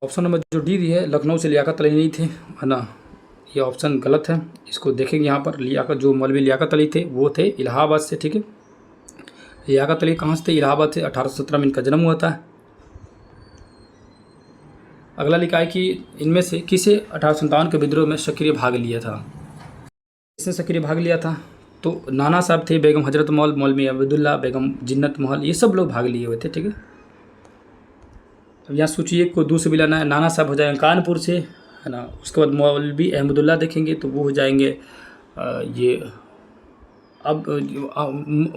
ऑप्शन नंबर जो डी दी है लखनऊ से लियाकत अली नहीं थे, है ना, ये ऑप्शन गलत है। इसको देखेंगे यहाँ पर, जो मौलवी लियाकत अली थे वो थे इलाहाबाद से। ठीक है, लियाकत अली कहाँ से थे? इलाहाबाद से। 1817 में इनका जन्म हुआ था। अगला लिखा है कि इनमें से किसे 1857 के विद्रोह में सक्रिय भाग लिया था? किसने सक्रिय भाग लिया था? तो नाना साहब थे, बेगम हजरत महल, मौलवी अब्दुल्ला, बेगम जिन्नत महल, ये सब लोग भाग लिए हुए थे। ठीक है, अब यहाँ सूची एक को दो से भी लाना है। नाना साहब हो जाएंगे कानपुर से, है ना, उसके बाद मौलवी अहमदुल्ला देखेंगे तो वो हो जाएंगे ये अब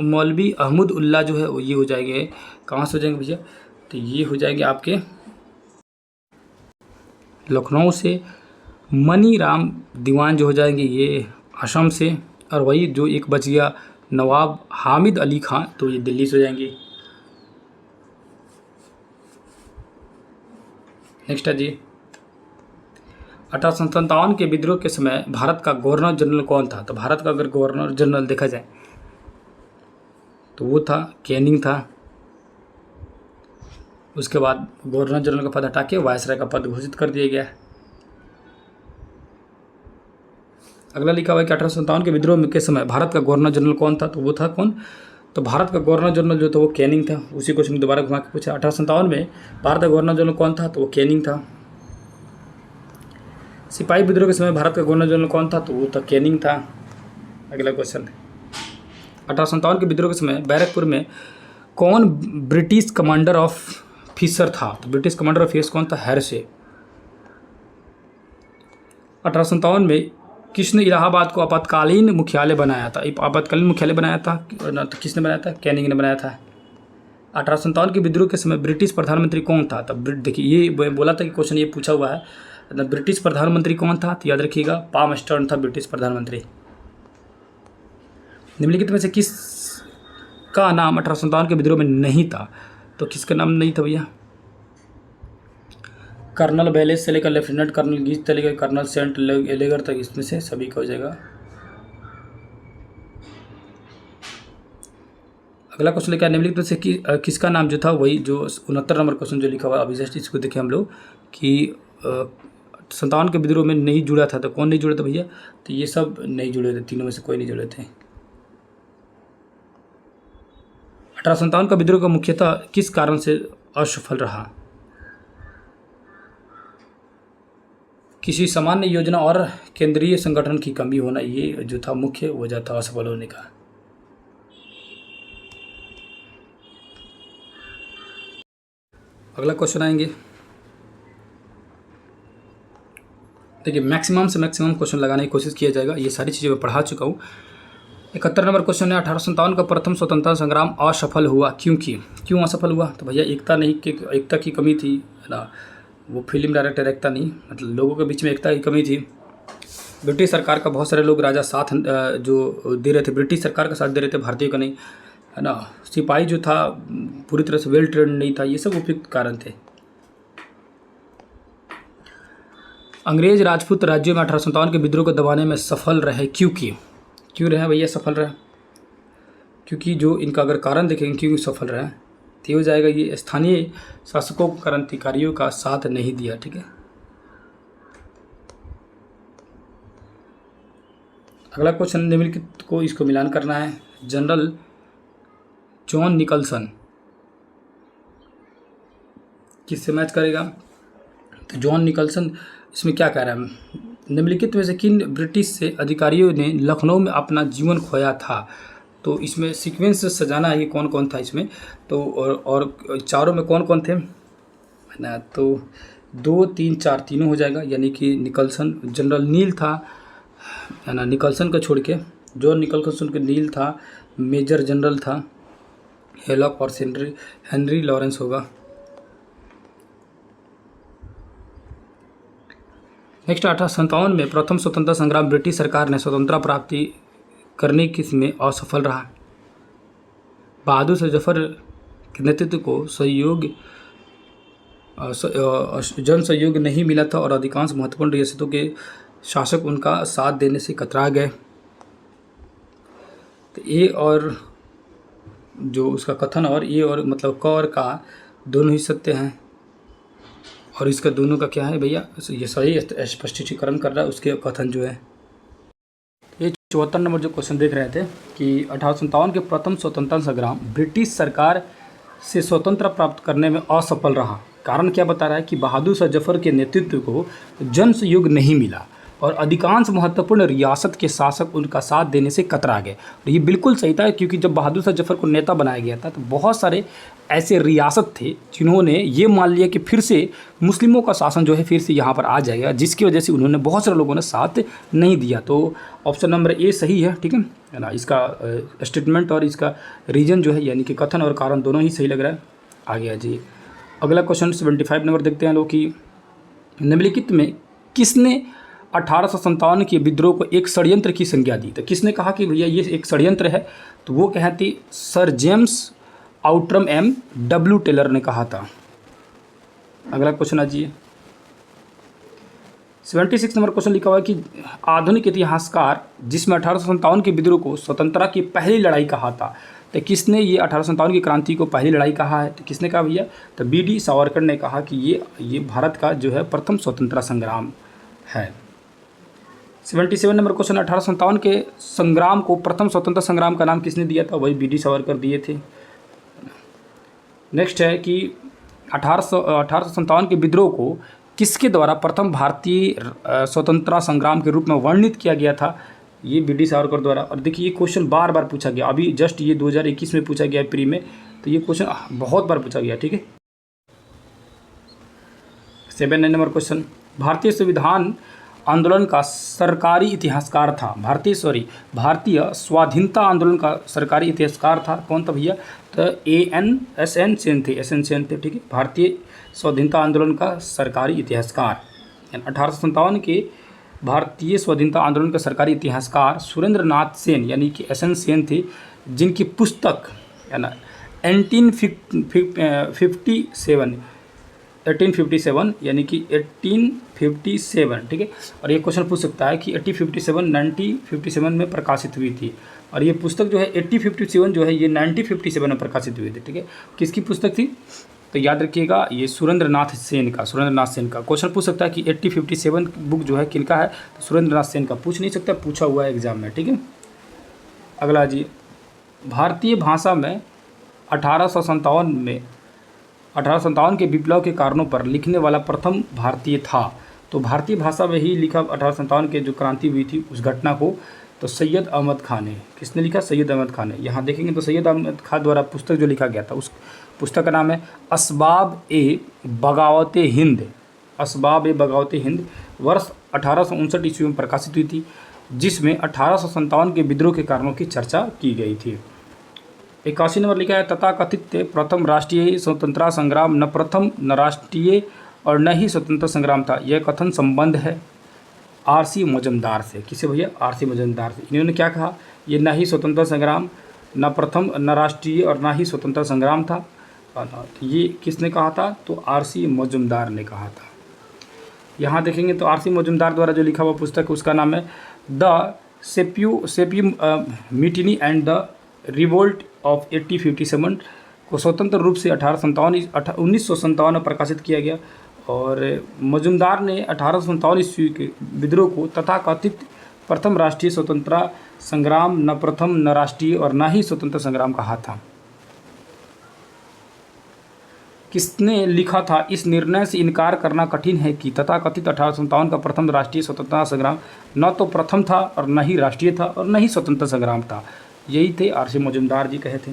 मौलवी अहमदुल्ला जो है वो ये हो जाएंगे, कहाँ से हो जाएंगे भैया? तो ये हो जाएंगे आपके लखनऊ से। मनी राम दीवान जो हो जाएंगे ये असम से, और वही जो एक बच गया नवाब हामिद अली खां, तो ये दिल्ली से हो जाएंगे। नेक्स्ट है जी, 1857 के विद्रोह के समय भारत का गवर्नर जनरल कौन था? तो भारत का अगर गवर्नर जनरल देखा जाए तो वो था कैनिंग था। उसके बाद गवर्नर जनरल का पद हटा के वायसराय का पद घोषित कर दिया गया। अगला लिखा हुआ है कि 1857 के विद्रोह के समय भारत का गवर्नर जनरल कौन था? तो वो था कौन? तो भारत का गवर्नर जनरल जो था वो कैनिंग था। उसी क्वेश्चन को दोबारा घुमा के पूछा, 1857 में भारत का गवर्नर जनरल कौन था? तो वो कैनिंग था। सिपाही विद्रोह के समय भारत का गवर्नर जनरल कौन था? तो वो था कैनिंग था। अगला क्वेश्चन, 1857 के विद्रोह के समय बैरकपुर में कौन ब्रिटिश कमांडर ऑफ फिशर था? तो ब्रिटिश कमांडर ऑफ फिशर कौन था? हैरसे। 1857 में किसने इलाहाबाद को आपातकालीन मुख्यालय बनाया था? आपातकालीन मुख्यालय बनाया था तो किसने बनाया था? कैनिंग ने बनाया था। 1857 के विद्रोह के समय ब्रिटिश प्रधानमंत्री कौन था? तब देखिए ये बोला था कि क्वेश्चन ये पूछा हुआ है, ब्रिटिश प्रधानमंत्री कौन था? तो याद रखिएगा पामस्टर्न था ब्रिटिश प्रधानमंत्री। निम्नलिखित में से किस का नाम 1857 के विद्रोह में नहीं था? तो किसका नाम नहीं था भैया? कर्नल बैलेस से लेकर लेफ्टिनेंट कर्नल गीज से लेकर कर्नल सेंट एलेगर तक, इसमें से सभी का हो जाएगा। अगला क्वेश्चन लेकर निम्नलिखित से किसका नाम जो था, वही जो 69 नंबर क्वेश्चन जो लिखा हुआ अभी जस्ट इसको देखें हम लोग कि 57 के विद्रोह में नहीं जुड़ा था। तो कौन नहीं जुड़ा था भैया? तो ये सब नहीं जुड़े थे, तीनों में से कोई नहीं जुड़े थे। 1857 का विद्रोह का मुख्यतः किस कारण से असफल रहा? किसी सामान्य योजना और केंद्रीय संगठन की कमी होना, ये जो था मुख्य वजह था असफल होने का। अगला क्वेश्चन आएंगे, देखिए मैक्सिमम से मैक्सिमम क्वेश्चन लगाने की कोशिश किया जाएगा, ये सारी चीज़ें मैं पढ़ा चुका हूँ। 71 नंबर क्वेश्चन है, 1857 का प्रथम स्वतंत्रता संग्राम असफल हुआ क्योंकि, क्यों असफल हुआ? तो भैया एकता की कमी थी, है ना। वो फिल्म डायरेक्टर एकता नहीं, मतलब लोगों के बीच में एकता की कमी थी। ब्रिटिश सरकार का बहुत सारे लोग राजा साथ जो दे रहे थे, ब्रिटिश सरकार का साथ दे रहे थे, भारतीय का नहीं, है ना। सिपाही जो था पूरी तरह से वेल ट्रेंड नहीं था, ये सब उपयुक्त कारण थे। अंग्रेज राजपूत राज्यों में 1857 के विद्रोह को दबाने में सफल रहे क्योंकि, क्यों रहे भैया सफल रहे? क्योंकि जो इनका अगर कारण देखेंगे क्यों सफल रहे तो हो जाएगा, ये स्थानीय शासकों को क्रांतिकारियों का साथ नहीं दिया। ठीक है, अगला क्वेश्चन निम्नलिखित को इसको मिलान करना है। जनरल जॉन निकलसन किससे मैच करेगा? तो जॉन निकलसन इसमें क्या कह रहा है, निम्नलिखित में से किन ब्रिटिश से अधिकारियों ने लखनऊ में अपना जीवन खोया था? तो इसमें सीक्वेंस सजाना है, ये कौन कौन था इसमें, तो और चारों में कौन कौन थे, है ना। तो 2, 3, 4 तीनों हो जाएगा, यानी कि निकलसन, जनरल नील था, है ना, निकलसन को छोड़ के जॉन निकलसन के नील था, मेजर जनरल था हेलॉक और हेनरी लॉरेंस होगा। नेक्स्ट 1857 में प्रथम स्वतंत्रता संग्राम ब्रिटिश सरकार ने स्वतंत्रता प्राप्ति करने किसमें असफल रहा? बहादुर शाह जफर के नेतृत्व को जन सहयोग नहीं मिला था और अधिकांश महत्वपूर्ण रियासतों के शासक उनका साथ देने से कतरा गए। तो ये और जो उसका कथन और ये और मतलब क और का दोनों ही सत्य हैं, और इसका दोनों का क्या है भैया, ये सही स्पष्टीकरण कर रहा है उसके कथन जो है। ये 74 नंबर जो क्वेश्चन देख रहे थे कि 1857 के प्रथम स्वतंत्रता संग्राम ब्रिटिश सरकार से स्वतंत्रता प्राप्त करने में असफल रहा। कारण क्या बता रहा है कि बहादुर शाह जफर के नेतृत्व को जन सहयोग नहीं मिला और अधिकांश महत्वपूर्ण रियासत के शासक उनका साथ देने से कतरा गए। और ये बिल्कुल सही था, क्योंकि जब बहादुर शाह जफर को नेता बनाया गया था तो बहुत सारे ऐसे रियासत थे जिन्होंने ये मान लिया कि फिर से मुस्लिमों का शासन जो है फिर से यहाँ पर आ जाएगा, जिसकी वजह से उन्होंने बहुत सारे लोगों ने साथ नहीं दिया। तो ऑप्शन नंबर ए सही है। ठीक है ना, इसका स्टेटमेंट और इसका रीजन जो है, यानी कि कथन और कारण दोनों ही सही लग रहा है। आगे आ जाइए, अगला क्वेश्चन 75 नंबर देखते हैं लोग कि निम्नलिखित में किसने 1857 के विद्रोह को एक षड्यंत्र की संज्ञा दी? तो किसने कहा कि भैया ये एक षड्यंत्र है? तो वो कहती sir James Outram M W Taylor ने कहा था। अगला क्वेश्चन आ जाइए, 76 नंबर क्वेश्चन लिखा हुआ है कि आधुनिक इतिहासकार जिसमें 1857 के विद्रोह को स्वतंत्रता की पहली लड़ाई कहा था, तो किसने ये 1857 की क्रांति को पहली लड़ाई कहा है? तो किसने कहा भैया? तो बी.डी. सावरकर ने कहा कि ये भारत का जो है प्रथम स्वतंत्रता संग्राम है। 77 नंबर क्वेश्चन, 1857 के संग्राम को प्रथम स्वतंत्रता संग्राम का नाम किसने दिया था? वही बी.डी. सावरकर दिए थे। नेक्स्ट है कि 1857 के विद्रोह को किसके द्वारा प्रथम भारतीय स्वतंत्रता संग्राम के रूप में वर्णित किया गया था? ये बी.डी. सावरकर द्वारा। और देखिए ये क्वेश्चन बार बार पूछा गया, अभी जस्ट ये 2021 में पूछा गया प्री में, तो ये क्वेश्चन बहुत बार पूछा गया। ठीक है, 7 नंबर क्वेश्चन, भारतीय संविधान आंदोलन का सरकारी इतिहासकार था, भारतीय स्वाधीनता आंदोलन का सरकारी इतिहासकार था कौन था भैया? तो एस.एन. सेन थे। ठीक है, भारतीय स्वाधीनता आंदोलन का सरकारी इतिहासकार 1857 के भारतीय स्वाधीनता आंदोलन का सरकारी इतिहासकार सुरेंद्र नाथ सेन यानी कि एस.एन. सेन थे, जिनकी पुस्तक है ना 1857 यानी कि 1857। ठीक है, और ये क्वेश्चन पूछ सकता है कि 1957 में प्रकाशित हुई थी, और ये पुस्तक जो है 1857 जो है ये 1957 में प्रकाशित हुई थी। ठीक है, किसकी पुस्तक थी? तो याद रखिएगा ये सुरेंद्र नाथ सेन का क्वेश्चन पूछ सकता है कि 1857 बुक जो है किनका है? तो सुरेंद्र नाथ सेन का पूछ नहीं सकता, पूछा हुआ है एग्जाम में। ठीक है, अगला जी, भारतीय भाषा में 1857 के विप्लव के कारणों पर लिखने वाला प्रथम भारतीय था, तो भारतीय भाषा में ही लिखा 1857 के जो क्रांति हुई थी उस घटना को, तो सैयद अहमद खान ने, किसने लिखा? सैयद अहमद खान ने। यहाँ देखेंगे तो सैयद अहमद खान द्वारा पुस्तक जो लिखा गया था उस पुस्तक का नाम है असबाब ए बगावत हिंद। असबाब ए बगावत हिंद वर्ष 1859 ईस्वी में प्रकाशित हुई थी, जिसमें 1857 के विद्रोह के कारणों की चर्चा की गई थी। 81 नंबर लिखा है तथाकथित प्रथम राष्ट्रीय स्वतंत्रता संग्राम न प्रथम न राष्ट्रीय और न ही स्वतंत्रता संग्राम था, यह कथन संबंध है आर.सी. मजुमदार से। किसे भैया? आर.सी. मजुमदार से। इन्होंने क्या कहा? ये न ही स्वतंत्रता संग्राम, न प्रथम न राष्ट्रीय और न ही स्वतंत्रता संग्राम था। ये किसने कहा था? तो आर.सी. मजुमदार ने कहा था। यहाँ देखेंगे तो आर.सी. मजुमदार द्वारा जो लिखा हुआ पुस्तक है उसका नाम है the sepoy mutiny and the revolt of 1857 को स्वतंत्र रूप से 1957 में प्रकाशित किया गया। और मजुमदार ने 1857 ईस्वी के विद्रोह को तथाकथित प्रथम राष्ट्रीय स्वतंत्रता संग्राम न प्रथम न राष्ट्रीय और न ही स्वतंत्रता संग्राम कहा था। किसने लिखा था? इस निर्णय से इनकार करना कठिन है कि तथाकथित 1857 का प्रथम राष्ट्रीय स्वतंत्रता संग्राम न तो प्रथम था और न ही राष्ट्रीय था और न ही स्वतंत्रता संग्राम था। यही थे आर.सी. मजुमदार जी कहे थे।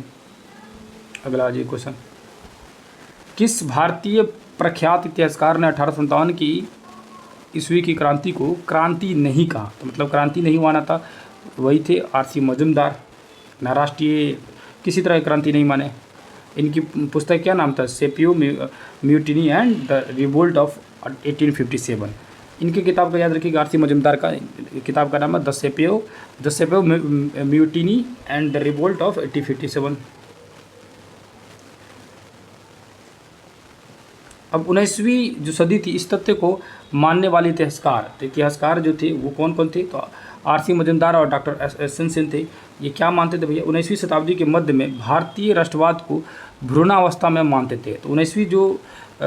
अगला जी क्वेश्चन, किस भारतीय प्रख्यात इतिहासकार ने 1857 की ईस्वी की क्रांति को क्रांति नहीं कहा? तो मतलब क्रांति नहीं माना था, वही थे आर.सी. मजुमदार। न राष्ट्रीय किसी तरह की क्रांति नहीं माने। इनकी पुस्तक क्या नाम था? Sapio mutiny and the revolt of 1857। इनकी किताब का याद रखिएगा, आर.सी. मजुमदार का किताब का नाम है the sapio mutiny and the revolt of 1857। अब 19वीं जो सदी थी इस तथ्य को मानने वाले इतिहासकार जो थे वो कौन कौन थे? तो आर.सी. मजुमदार और डॉक्टर एस.एन. सेन थे। ये क्या मानते थे भैया? 19वीं शताब्दी के मध्य में भारतीय राष्ट्रवाद को भ्रूणावस्था में मानते थे। तो 19वीं जो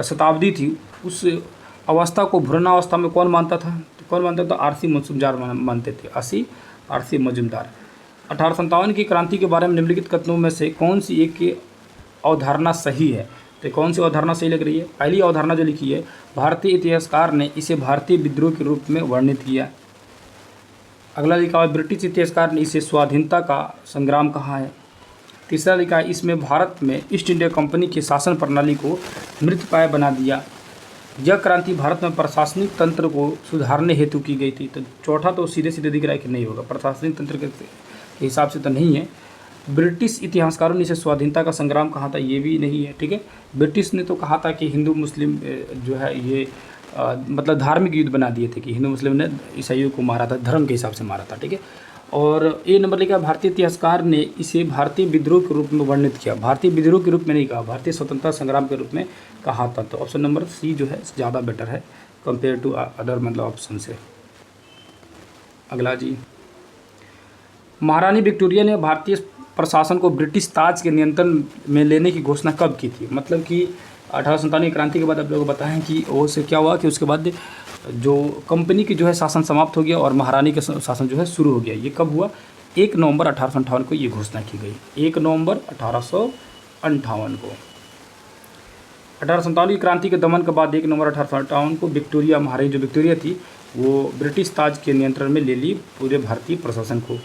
शताब्दी थी उस अवस्था को भ्रूणावस्था में कौन मानता था? तो कौन मानता था? आर.सी. मजुमदार मानते थे। आर.सी. मजुमदार। 1857 की क्रांति के बारे में निम्नलिखित कथनों में से कौन सी एक अवधारणा सही है? तो कौन सी अवधारणा सही लग रही है? पहली अवधारणा जो लिखी है, भारतीय इतिहासकार ने इसे भारतीय विद्रोह के रूप में वर्णित किया। अगला लिखा है ब्रिटिश इतिहासकार ने इसे स्वाधीनता का संग्राम कहा है। तीसरा लिखा है इसमें भारत में ईस्ट इंडिया कंपनी की शासन प्रणाली को मृतप्राय बना दिया। यह क्रांति भारत में प्रशासनिक तंत्र को सुधारने हेतु की गई थी। तो चौथा तो सीधे सीधे दिख रहा है कि नहीं होगा, प्रशासनिक तंत्र के हिसाब से तो नहीं है। ब्रिटिश इतिहासकारों ने इसे स्वाधीनता का संग्राम कहा था, ये भी नहीं है। ठीक है, ब्रिटिश ने तो कहा था कि हिंदू मुस्लिम जो है ये मतलब धार्मिक युद्ध बना दिए थे कि हिंदू मुस्लिम ने ईसाइयों को मारा था, धर्म के हिसाब से मारा था। ठीक है, और ये नंबर लिखा भारतीय इतिहासकार ने इसे भारतीय विद्रोह के रूप में वर्णित किया। भारतीय विद्रोह के रूप में नहीं कहा, भारतीय स्वतंत्रता संग्राम के रूप में कहा था। तो ऑप्शन नंबर सी जो है ज़्यादा बेटर है कंपेयर टू अदर मतलब ऑप्शन से। अगला जी, महारानी विक्टोरिया ने भारतीय प्रशासन को ब्रिटिश ताज के नियंत्रण में लेने की घोषणा कब की थी? मतलब कि 1857 की क्रांति के बाद आप लोगों को बताएं कि वो से क्या हुआ कि उसके बाद जो कंपनी की जो है शासन समाप्त हो गया और महारानी का शासन जो है शुरू हो गया। ये कब हुआ? 1 नवंबर 1858 को ये घोषणा की गई। 1 नवंबर 1858 को। 1857 की क्रांति के दमन के बाद 1 नवंबर 1858 को विक्टोरिया, महारानी जो विक्टोरिया थी वो ब्रिटिश ताज के नियंत्रण में ले ली पूरे भारतीय प्रशासन को।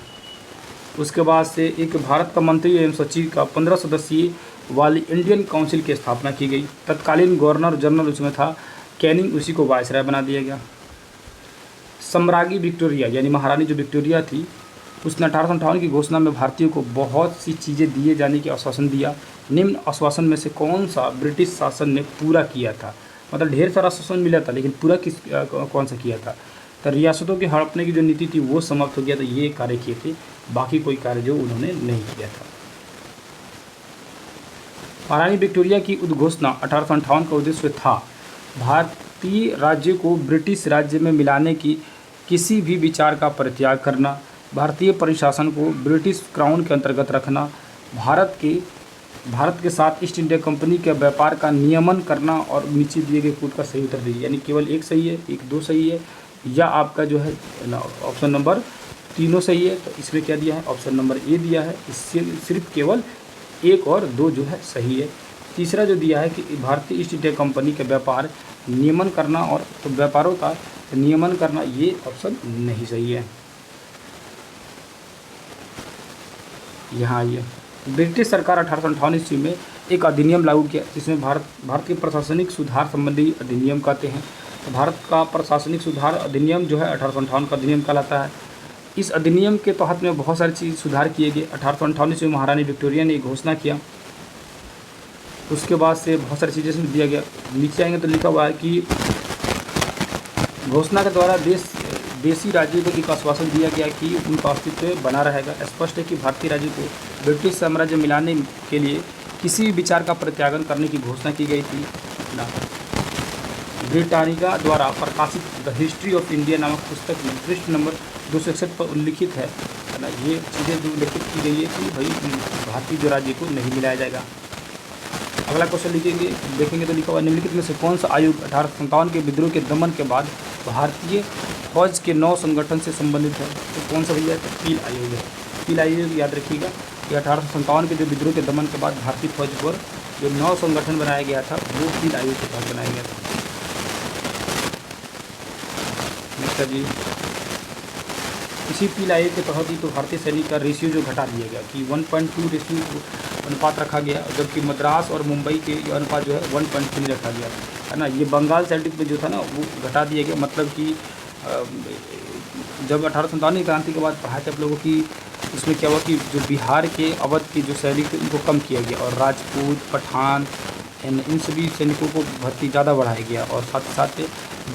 उसके बाद से एक भारत का मंत्री एवं सचिव का 15 सदस्यीय वाली इंडियन काउंसिल की स्थापना की गई। तत्कालीन गवर्नर जनरल उसमें था, कैनिंग उसी को वायसराय बना दिया गया। सम्राज्ञी विक्टोरिया यानी महारानी जो विक्टोरिया थी उसने 1858 की घोषणा में भारतीयों को बहुत सी चीज़ें दिए जाने की आश्वासन दिया। निम्न आश्वासन में से कौन सा ब्रिटिश शासन ने पूरा किया था? मतलब ढेर सारा आश्वासन मिला था लेकिन पूरा कौन सा किया था? तो रियासतों के हड़पने की जो नीति थी वो समाप्त हो गया था, ये कार्य किए थे, बाकी कोई कार्य जो उन्होंने नहीं किया था। महारानी विक्टोरिया की उद्घोषणा 1858 का उद्देश्य था भारतीय राज्य को ब्रिटिश राज्य में मिलाने की किसी भी विचार का परित्याग करना, भारतीय प्रशासन को ब्रिटिश क्राउन के अंतर्गत रखना, भारत के साथ ईस्ट इंडिया कंपनी के व्यापार का नियमन करना। और नीचे दिए गए कूट का सही उत्तर दीजिए, यानी केवल एक सही है, एक दो सही है, या आपका जो है ऑप्शन नंबर तीनों सही है। तो इसमें क्या दिया है? ऑप्शन नंबर ए दिया है, इससे सिर्फ केवल 1 और 2 जो है सही है। तीसरा जो दिया है कि भारतीय ईस्ट इंडिया कंपनी के व्यापार नियमन करना और तो व्यापारों का तो नियमन करना ये ऑप्शन नहीं सही है। यहाँ आइए, ब्रिटिश सरकार 1858 ईस्वी में एक अधिनियम लागू किया जिसमें भारत के प्रशासनिक सुधार संबंधी अधिनियम कहते हैं। तो भारत का प्रशासनिक सुधार अधिनियम जो है 1858 का अधिनियम कहलाता है। इस अधिनियम के तहत में बहुत सारी चीज़ सुधार किए गए। 1858 ईस्वी में महारानी विक्टोरिया ने घोषणा किया, उसके बाद से बहुत सारी चीज़ें इसमें दिया गया। नीचे आएंगे तो लिखा हुआ है कि घोषणा के द्वारा देशी राज्यों को एक आश्वासन दिया गया कि उनका अस्तित्व बना रहेगा। स्पष्ट है कि भारतीय राज्यों को ब्रिटिश साम्राज्य मिलाने के लिए किसी भी विचार का परित्यागन करने की घोषणा की गई थी। ब्रिटानिका द्वारा प्रकाशित द हिस्ट्री ऑफ इंडिया नामक पुस्तक में पृष्ठ नंबर 261 पर उल्लिखित है ना, ये चीज़ें जो उल्लिखित की गई है कि भाई भारतीय जो राज्य को नहीं मिलाया जाएगा। अगला क्वेश्चन लिखेंगे, देखेंगे तो लिखा हुआ निम्नलिखित में से कौन सा आयोग 1857 के विद्रोह के दमन के बाद भारतीय फौज के 9 संगठन से संबंधित है। तो कौन सा भैया है? पील आयोग है। पील आयोग याद रखिएगा कि 1857 के जो विद्रोह के दमन के बाद भारतीय फौज पर जो 9 संगठन बनाया गया था वो पील आयोग के तहत बनाया गया था। नेक्स्ट जी, इसी पील आयोग के तहत ही तो भारतीय सैनिक का रेशियो जो घटा दिया गया कि 1.2 रेशियो अनुपात रखा गया, जबकि मद्रास और मुंबई के अनुपात जो है 1.3 रखा गया है ना। ये बंगाल साइड में जो था ना वो घटा दिया गया, मतलब कि जब 1857 की क्रांति के बाद पढ़ा थे आप लोगों की, इसमें क्या हुआ कि जो बिहार के अवध के जो सैनिक थे उनको कम किया गया और राजपूत, पठान इन सभी सैनिकों को भर्ती ज़्यादा बढ़ाया गया और साथ ही साथ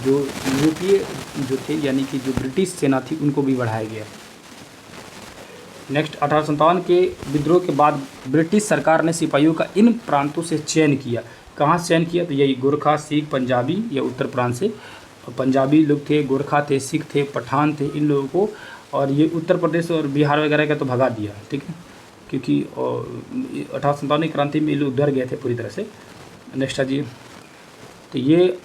जो यूरोपीय जो थे यानी कि जो ब्रिटिश सेना थी उनको भी बढ़ाया गया। नेक्स्ट, 1857 के विद्रोह के बाद ब्रिटिश सरकार ने सिपाहियों का इन प्रांतों से चयन किया। कहाँ से चयन किया? तो यही गोरखा, सिख, पंजाबी या उत्तर प्रांत से पंजाबी लोग थे, गोरखा थे, सिख थे, पठान थे, इन लोगों को, और ये उत्तर प्रदेश और बिहार वगैरह का तो भगा दिया, ठीक है, क्योंकि 1857 की क्रांति में ये लोग डर गए थे पूरी तरह से। नेक्स्ट है जी, तो ये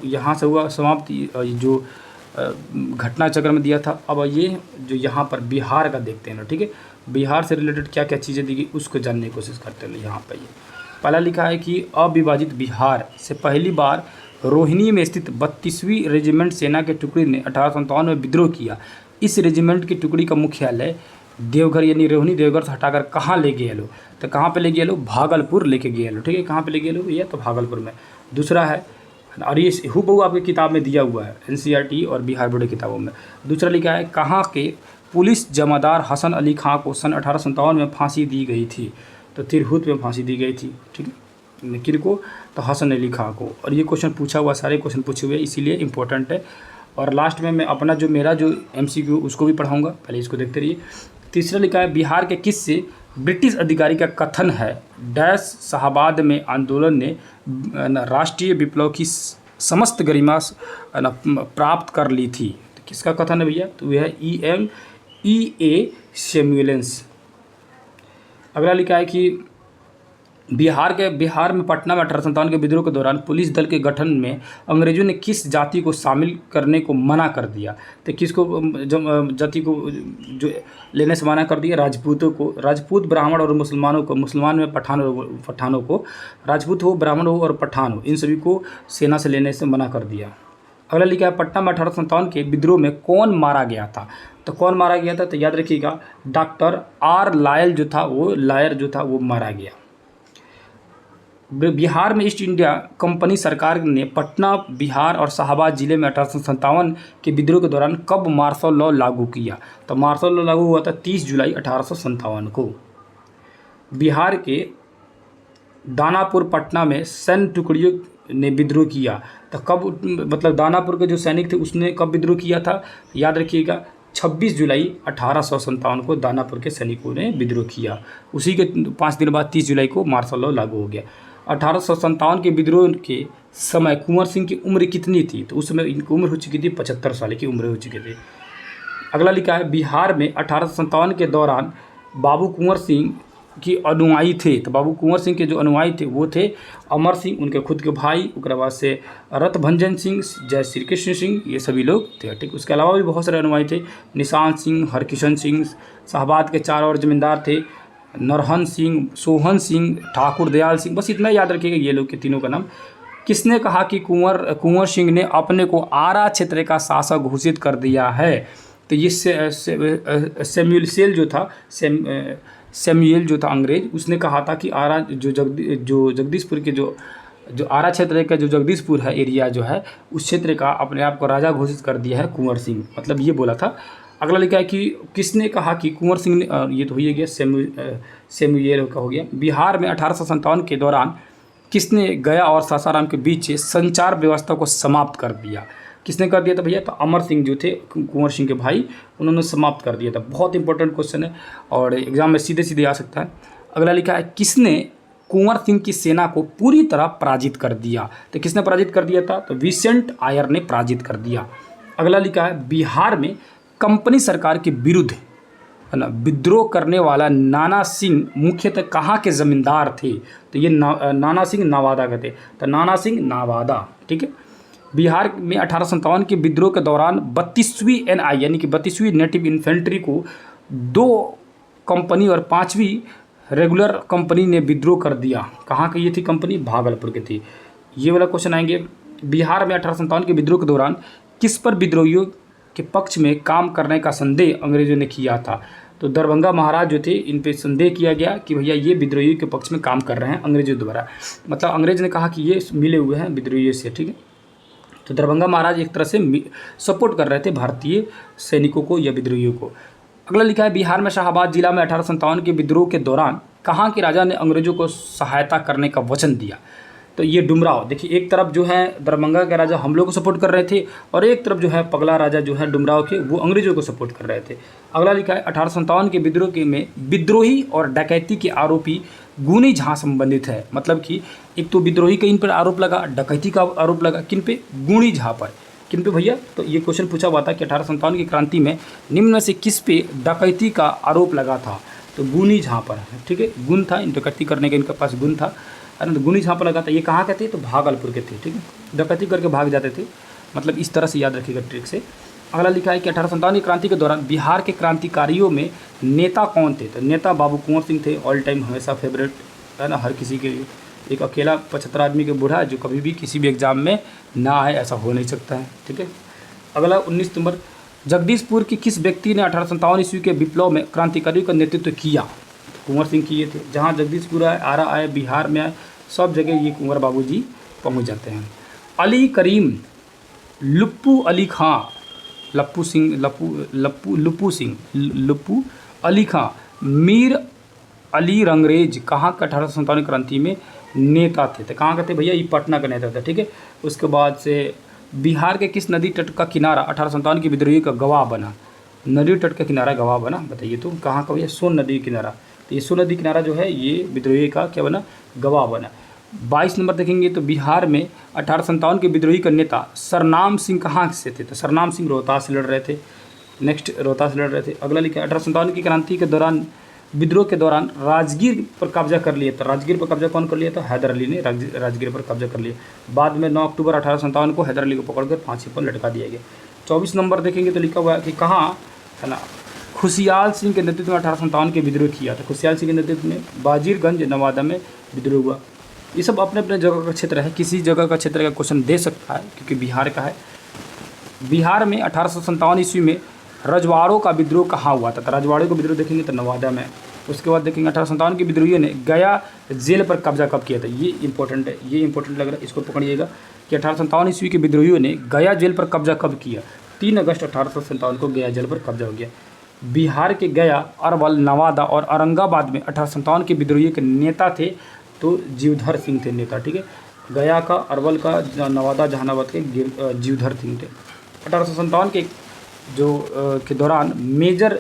यहाँ से हुआ समाप्त जो घटना चक्र में दिया था। अब ये जो यहाँ पर बिहार का देखते हैं ना, ठीक है, बिहार से रिलेटेड क्या क्या चीज़ें दी गई उसको जानने की कोशिश करते हैं। यहाँ पर ये पहला लिखा है कि अविभाजित बिहार से पहली बार रोहिणी में स्थित 32वीं रेजिमेंट सेना के टुकड़ी ने 1857 में विद्रोह किया। इस रेजिमेंट की टुकड़ी का मुख्यालय देवघर यानी रोहिणी देवघर से हटाकर कहाँ ले गए लोग? तो कहाँ पे ले गए लोग? भागलपुर लेके गए लोग, ठीक है। कहाँ पे ले गए लोग? ये तो भागलपुर में। दूसरा है, और ये हूबहू आपकी किताब में दिया हुआ है NCERT और बिहार बोर्ड की किताबों में। दूसरा लिखा है कहाँ के पुलिस जमादार हसन अली खां को सन 1857 में फांसी दी गई थी? तो तिरहुत में फांसी दी गई थी, ठीक है। किनको? तो हसन अली खां को। और ये क्वेश्चन पूछा हुआ, सारे क्वेश्चन पूछे हुए इसीलिए इम्पोर्टेंट है। और लास्ट में मैं अपना जो मेरा जो MCQ उसको भी पढ़ाऊँगा, पहले इसको देखते रहिए। तीसरा लिखा है बिहार के किस से ब्रिटिश अधिकारी का कथन है डैश शाहाबाद में आंदोलन ने राष्ट्रीय विप्लव की समस्त गरिमा प्राप्त कर ली थी? तो किसका कथन है भैया? तो यह है E.A. सैमुअल्स। अगला लिखा है कि बिहार में पटना में 1857 के विद्रोह के दौरान पुलिस दल के गठन में अंग्रेजों ने किस जाति को शामिल करने को मना कर दिया? तो किसको जाति को जो लेने से मना कर दिया? राजपूतों को। राजपूत, ब्राह्मण और मुसलमानों को, मुसलमान में पठानों को, राजपूत हो, ब्राह्मण हो और पठान हो, इन सभी को सेना से लेने से मना कर दिया। अगला लिखा है पटना में 1857 के विद्रोह में कौन मारा गया था? तो कौन मारा गया था? तो याद रखिएगा डॉक्टर R. लायल जो था वो लायर जो था वो मारा गया। बिहार में ईस्ट इंडिया कंपनी सरकार ने पटना, बिहार और शाहाबाद जिले में 1857 के विद्रोह के दौरान कब मार्शल लॉ लागू किया? तो मार्शल लॉ लागू हुआ था 30 जुलाई 1857 को। बिहार के दानापुर, पटना में सैन्य टुकड़ियों ने विद्रोह किया। तो कब, मतलब दानापुर के जो सैनिक थे उसने कब विद्रोह किया था? याद रखिएगा 26 जुलाई 1857 को दानापुर के सैनिकों ने विद्रोह किया। उसी के 5 दिन बाद 30 जुलाई को मार्शल लॉ लागू हो गया। 1857 के विद्रोह के समय कुंवर सिंह की उम्र कितनी थी? तो उस समय इनकी उम्र हो चुकी थी 75 साल की उम्र हो चुकी थी। अगला लिखा है बिहार में 1857 के दौरान बाबू कुंवर सिंह की अनुयायी थे। तो बाबू कुंवर सिंह के जो अनुयायी थे वो थे अमर सिंह, उनके खुद के भाई, उसके बाद से रतभंजन सिंह, जय श्री कृष्ण सिंह, ये सभी लोग थे, ठीक। उसके अलावा भी बहुत सारे अनुयायी थे, निशान सिंह, हरकिशन सिंह, शाहाबाद के 4 और जमींदार थे, नरहन सिंह, सोहन सिंह, ठाकुर दयाल सिंह, बस इतना याद रखिएगा ये लोग के तीनों का नाम। किसने कहा कि कुंवर सिंह ने अपने को आरा क्षेत्र का शासक घोषित कर दिया है? तो ये सैमुअल जो था अंग्रेज, उसने कहा था कि आरा जो जगदीशपुर के जो आरा क्षेत्र का जो जगदीशपुर है एरिया जो है, उस क्षेत्र का अपने आप को राजा घोषित कर दिया है कुंवर सिंह, मतलब ये बोला था। अगला लिखा है कि किसने कहा कि कुंवर सिंह ने, ये तो हो ही गया, सैमुअल का हो गया। बिहार में 1857 के दौरान किसने गया और सासाराम के बीच संचार व्यवस्था को समाप्त कर दिया? किसने कर दिया था भैया? तो अमर सिंह जो थे कुंवर सिंह के भाई, उन्होंने समाप्त कर दिया था। बहुत इंपॉर्टेंट क्वेश्चन है और एग्जाम में सीधे सीधे आ सकता है। अगला लिखा है किसने कुंवर सिंह की सेना को पूरी तरह पराजित कर दिया? तो किसने पराजित कर दिया था? तो विसेंट आयर ने पराजित कर दिया। अगला लिखा है बिहार में कंपनी सरकार के विरुद्ध है ना विद्रोह करने वाला नाना सिंह मुख्यतः कहाँ के जमींदार थे? तो ये नाना सिंह नवादा के थे। तो नाना सिंह नवादा, ठीक है। बिहार में 1857 के विद्रोह के दौरान 32वीं NI यानी कि 32वीं नेटिव इन्फेंट्री को 2 कंपनी और 5वीं रेगुलर कंपनी ने विद्रोह कर दिया। कहाँ की ये थी कंपनी? भागलपुर की थी। ये वाला क्वेश्चन आएंगे। बिहार में 1857 के विद्रोह के दौरान किस पर विद्रोहियों के पक्ष में काम करने का संदेह अंग्रेजों ने किया था? तो दरभंगा महाराज जो थे, इन पे संदेह किया गया कि भैया ये विद्रोहियों के पक्ष में काम कर रहे हैं अंग्रेजों द्वारा, मतलब अंग्रेज ने कहा कि ये मिले हुए हैं विद्रोहियों से, ठीक है। तो दरभंगा महाराज एक तरह से सपोर्ट कर रहे थे भारतीय सैनिकों को या विद्रोहियों को। अगला लिखा है बिहार में शाहाबाद जिला में 1857 के विद्रोह के दौरान कहाँ के राजा ने अंग्रेजों को सहायता करने का वचन दिया? तो ये डुमराव। देखिए एक तरफ जो है दरभंगा के राजा हम लोग को सपोर्ट कर रहे थे और एक तरफ जो है पगला राजा जो है डुमराव के, वो अंग्रेजों को सपोर्ट कर रहे थे। अगला लिखा है 1857 के विद्रोह के में विद्रोही और डकैती के आरोपी गुनी झा संबंधित है। मतलब कि एक तो विद्रोही का इन पर आरोप लगा, डकैती का आरोप लगा, किन पे? गुनी झा पर। किन पे भैया? तो ये क्वेश्चन पूछा हुआ था कि 1857 की क्रांति में निम्न में से किस पे डकैती का आरोप लगा था? तो गुनी झा पर, ठीक है। गुण था, इन डकैती करने का इनके पास गुण था, अरे गुनी झा पर लगा था। ये कहाँ के थे? तो भागलपुर के थे, ठीक है। डकैती करके भाग जाते थे, मतलब इस तरह से याद रखिएगा ट्रिक से। अगला लिखा है कि 1857 की क्रांति के दौरान बिहार के क्रांतिकारियों में नेता कौन थे? तो नेता बाबू कुंवर सिंह थे, ऑल टाइम हमेशा फेवरेट है ना हर किसी के लिए। एक अकेला 75 आदमी के बूढ़ा जो कभी भी किसी भी एग्जाम में ना आए, ऐसा हो नहीं सकता है, ठीक है। अगला 19 नंबर, जगदीशपुर की किस व्यक्ति ने 1857 ईस्वी के विप्लव में क्रांतिकारियों का नेतृत्व किया? कुंवर सिंह किए थे। जहाँ जगदीशपुर आए, आरा आए, बिहार में आए, सब जगह ये कुंवर बाबू जी पहुँच जाते हैं। अली करीम, लुप्पू अली खां, लुप्पू अली खां, मीर अली रंगरेज कहाँ का 1857 क्रांति में नेता थे? तो कहाँ का थे भैया? ये पटना का नेता था, ठीक है। उसके बाद से बिहार के किस नदी तट का किनारा 1857 की विद्रोही का गवाह बना? नदी तट का किनारा गवाह बना, बताइए तो कहाँ का भैया? सोन नदी किनारा। तो ये सोन नदी किनारा जो है ये विद्रोही का क्या बना? गवाह बना। 22 नंबर देखेंगे तो बिहार में 1857 के विद्रोही का नेता सरनाम सिंह कहाँ से थे? तो सरनाम सिंह रोहतास से लड़ रहे थे। नेक्स्ट रोहतास से लड़ रहे थे। अगला लिखा 1857 की क्रांति के दौरान विद्रोह के दौरान राजगीर पर कब्जा कर लिया। तो राजगीर पर कब्जा कौन कर लिया था? हैदर अली ने राजगीर पर कब्जा कर लिया। बाद में 9 अक्टूबर 1857 को हैदर अली को पकड़कर फांसी पर लटका दिया गया। 24 नंबर देखेंगे तो लिखा हुआ है कि कहाँ है ना खुशियाल सिंह के नेतृत्व में 1857 के विद्रोह किया था। खुशियाल सिंह के नेतृत्व में बाजीरगंज नवादा में विद्रोह हुआ। ये सब अपने अपने जगह का क्षेत्र है, किसी जगह का क्षेत्र का क्वेश्चन दे सकता है क्योंकि बिहार का है। बिहार में 1857 ईस्वी में रजवाड़ों का विद्रोह कहाँ हुआ था? तो रजवाड़ों का विद्रोह देखेंगे तो नवादा में। उसके बाद देखेंगे 1857 के विद्रोहियों ने गया जेल पर कब्जा कब किया था? ये इंपॉर्टेंट है, ये इंपॉर्टेंट लग रहा है, इसको पकड़िएगा कि 1857 ईस्वी के विद्रोहियों ने गया जेल पर कब्जा कब किया? 3 अगस्त 1857 को गया जेल पर कब्जा हो गया। बिहार के गया, अरवल, नवादा और औरंगाबाद में 1857 के विद्रोहियों के नेता थे तो जीवधर सिंह थे नेता, ठीक है। गया का, अरवल का, नवादा, जहानाबाद के जीवधर सिंह थे। 1857 के दौरान मेजर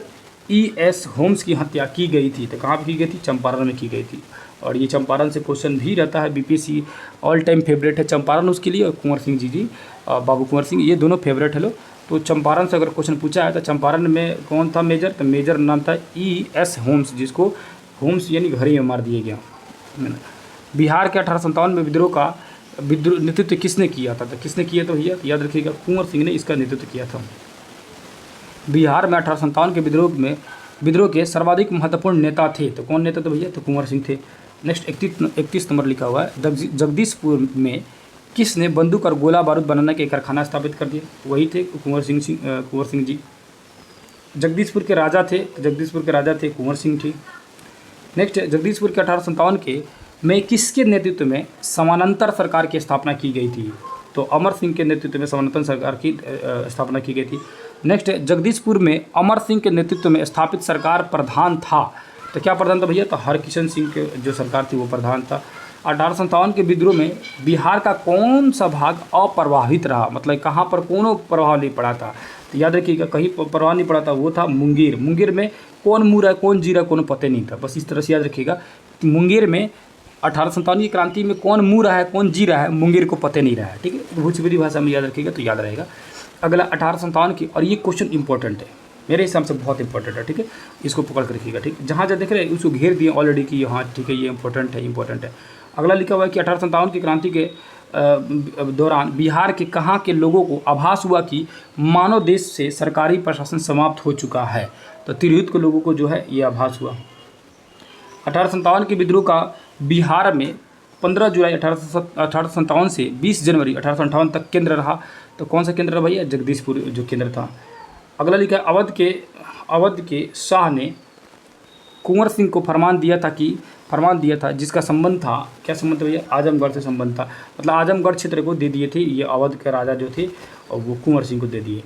E.S. होम्स की हत्या की गई थी। तो कहाँ पर की गई थी? चंपारण में की गई थी। और ये चंपारण से क्वेश्चन भी रहता है, बीपीएससी ऑल टाइम फेवरेट है चंपारण उसके लिए, और कुंवर सिंह जी बाबू कुंवर सिंह, ये दोनों फेवरेट है लो। तो चंपारण से अगर क्वेश्चन पूछा है तो चंपारण में कौन था मेजर? तो मेजर नाम था E.S. होम्स, जिसको होम्स यानी घर ही में मार दिया गया। बिहार के 1857 में विद्रोह का नेतृत्व किसने किया था? तो किसने किया? तो भैया याद रखिएगा कुंवर सिंह ने इसका नेतृत्व किया था। बिहार में 1857 के विद्रोह के सर्वाधिक महत्वपूर्ण नेता थे। तो कौन नेता? तो भैया तो कुंवर सिंह थे। नेक्स्ट 31 नंबर लिखा हुआ है, जगदीशपुर में किसने बंदूक और गोला बारूद बनाने के कारखाना स्थापित कर दिया? वही थे कुंवर सिंह जी। जगदीशपुर के राजा थे कुंवर सिंह जी। नेक्स्ट, जगदीशपुर के 1857 के में किसके नेतृत्व में समानांतर सरकार की स्थापना की गई थी? तो अमर सिंह के नेतृत्व में समानांतर सरकार की स्थापना की गई थी। नेक्स्ट, जगदीशपुर में अमर सिंह के नेतृत्व में स्थापित सरकार प्रधान था, तो क्या प्रधान था भैया? तो हरकिशन सिंह के जो सरकार थी वो प्रधान था। 1857 के विद्रोह में बिहार का कौन सा भाग अप्रभावित रहा? मतलब कहाँ पर कोनो प्रभाव नहीं पड़ा था? तो याद रखिएगा, कहीं प्रभाव नहीं पड़ा था, वो था मुंगेर। मुंगेर में कौन मुँह रहा कौन जी रहा कोनो पता नहीं था। बस इस तरह से याद रखिएगा, मुंगेर में 1857 की क्रांति में कौन मुँह रहा है कौन जी रहा है मुंगेर को पता नहीं रहा है। ठीक है, भोजपुरी भाषा में याद रखिएगा तो याद रहेगा। अगला 1857 की, और ये क्वेश्चन इंपॉर्टेंट है, मेरे हिसाब से बहुत इंपॉर्टेंट है। ठीक है, इसको पकड़ कर रखिएगा। ठीक, जहाँ जहाँ देख रहे हैं उसको घेर दिए ऑलरेडी कि हाँ ठीक है ये इंपॉर्टेंट है। अगला लिखा हुआ है कि 1857 की क्रांति के दौरान बिहार के कहाँ के लोगों को आभास हुआ कि मानव देश से सरकारी प्रशासन समाप्त हो चुका है? तो तिरहुत के लोगों को जो है ये आभास हुआ। 1857 के विद्रोह का बिहार में 15 जुलाई 1857 से 20 जनवरी 1858 तक केंद्र रहा। तो कौन सा केंद्र रहा भैया? जगदीशपुर जो केंद्र था। अगला लिखा है, अवध के शाह ने कुंवर सिंह को फरमान दिया था जिसका संबंध था, क्या संबंध भैया? आजमगढ़ से संबंध था। मतलब आजमगढ़ क्षेत्र को दे दिए थे ये अवध के राजा जो थे, और वो कुंवर सिंह को दे दिए।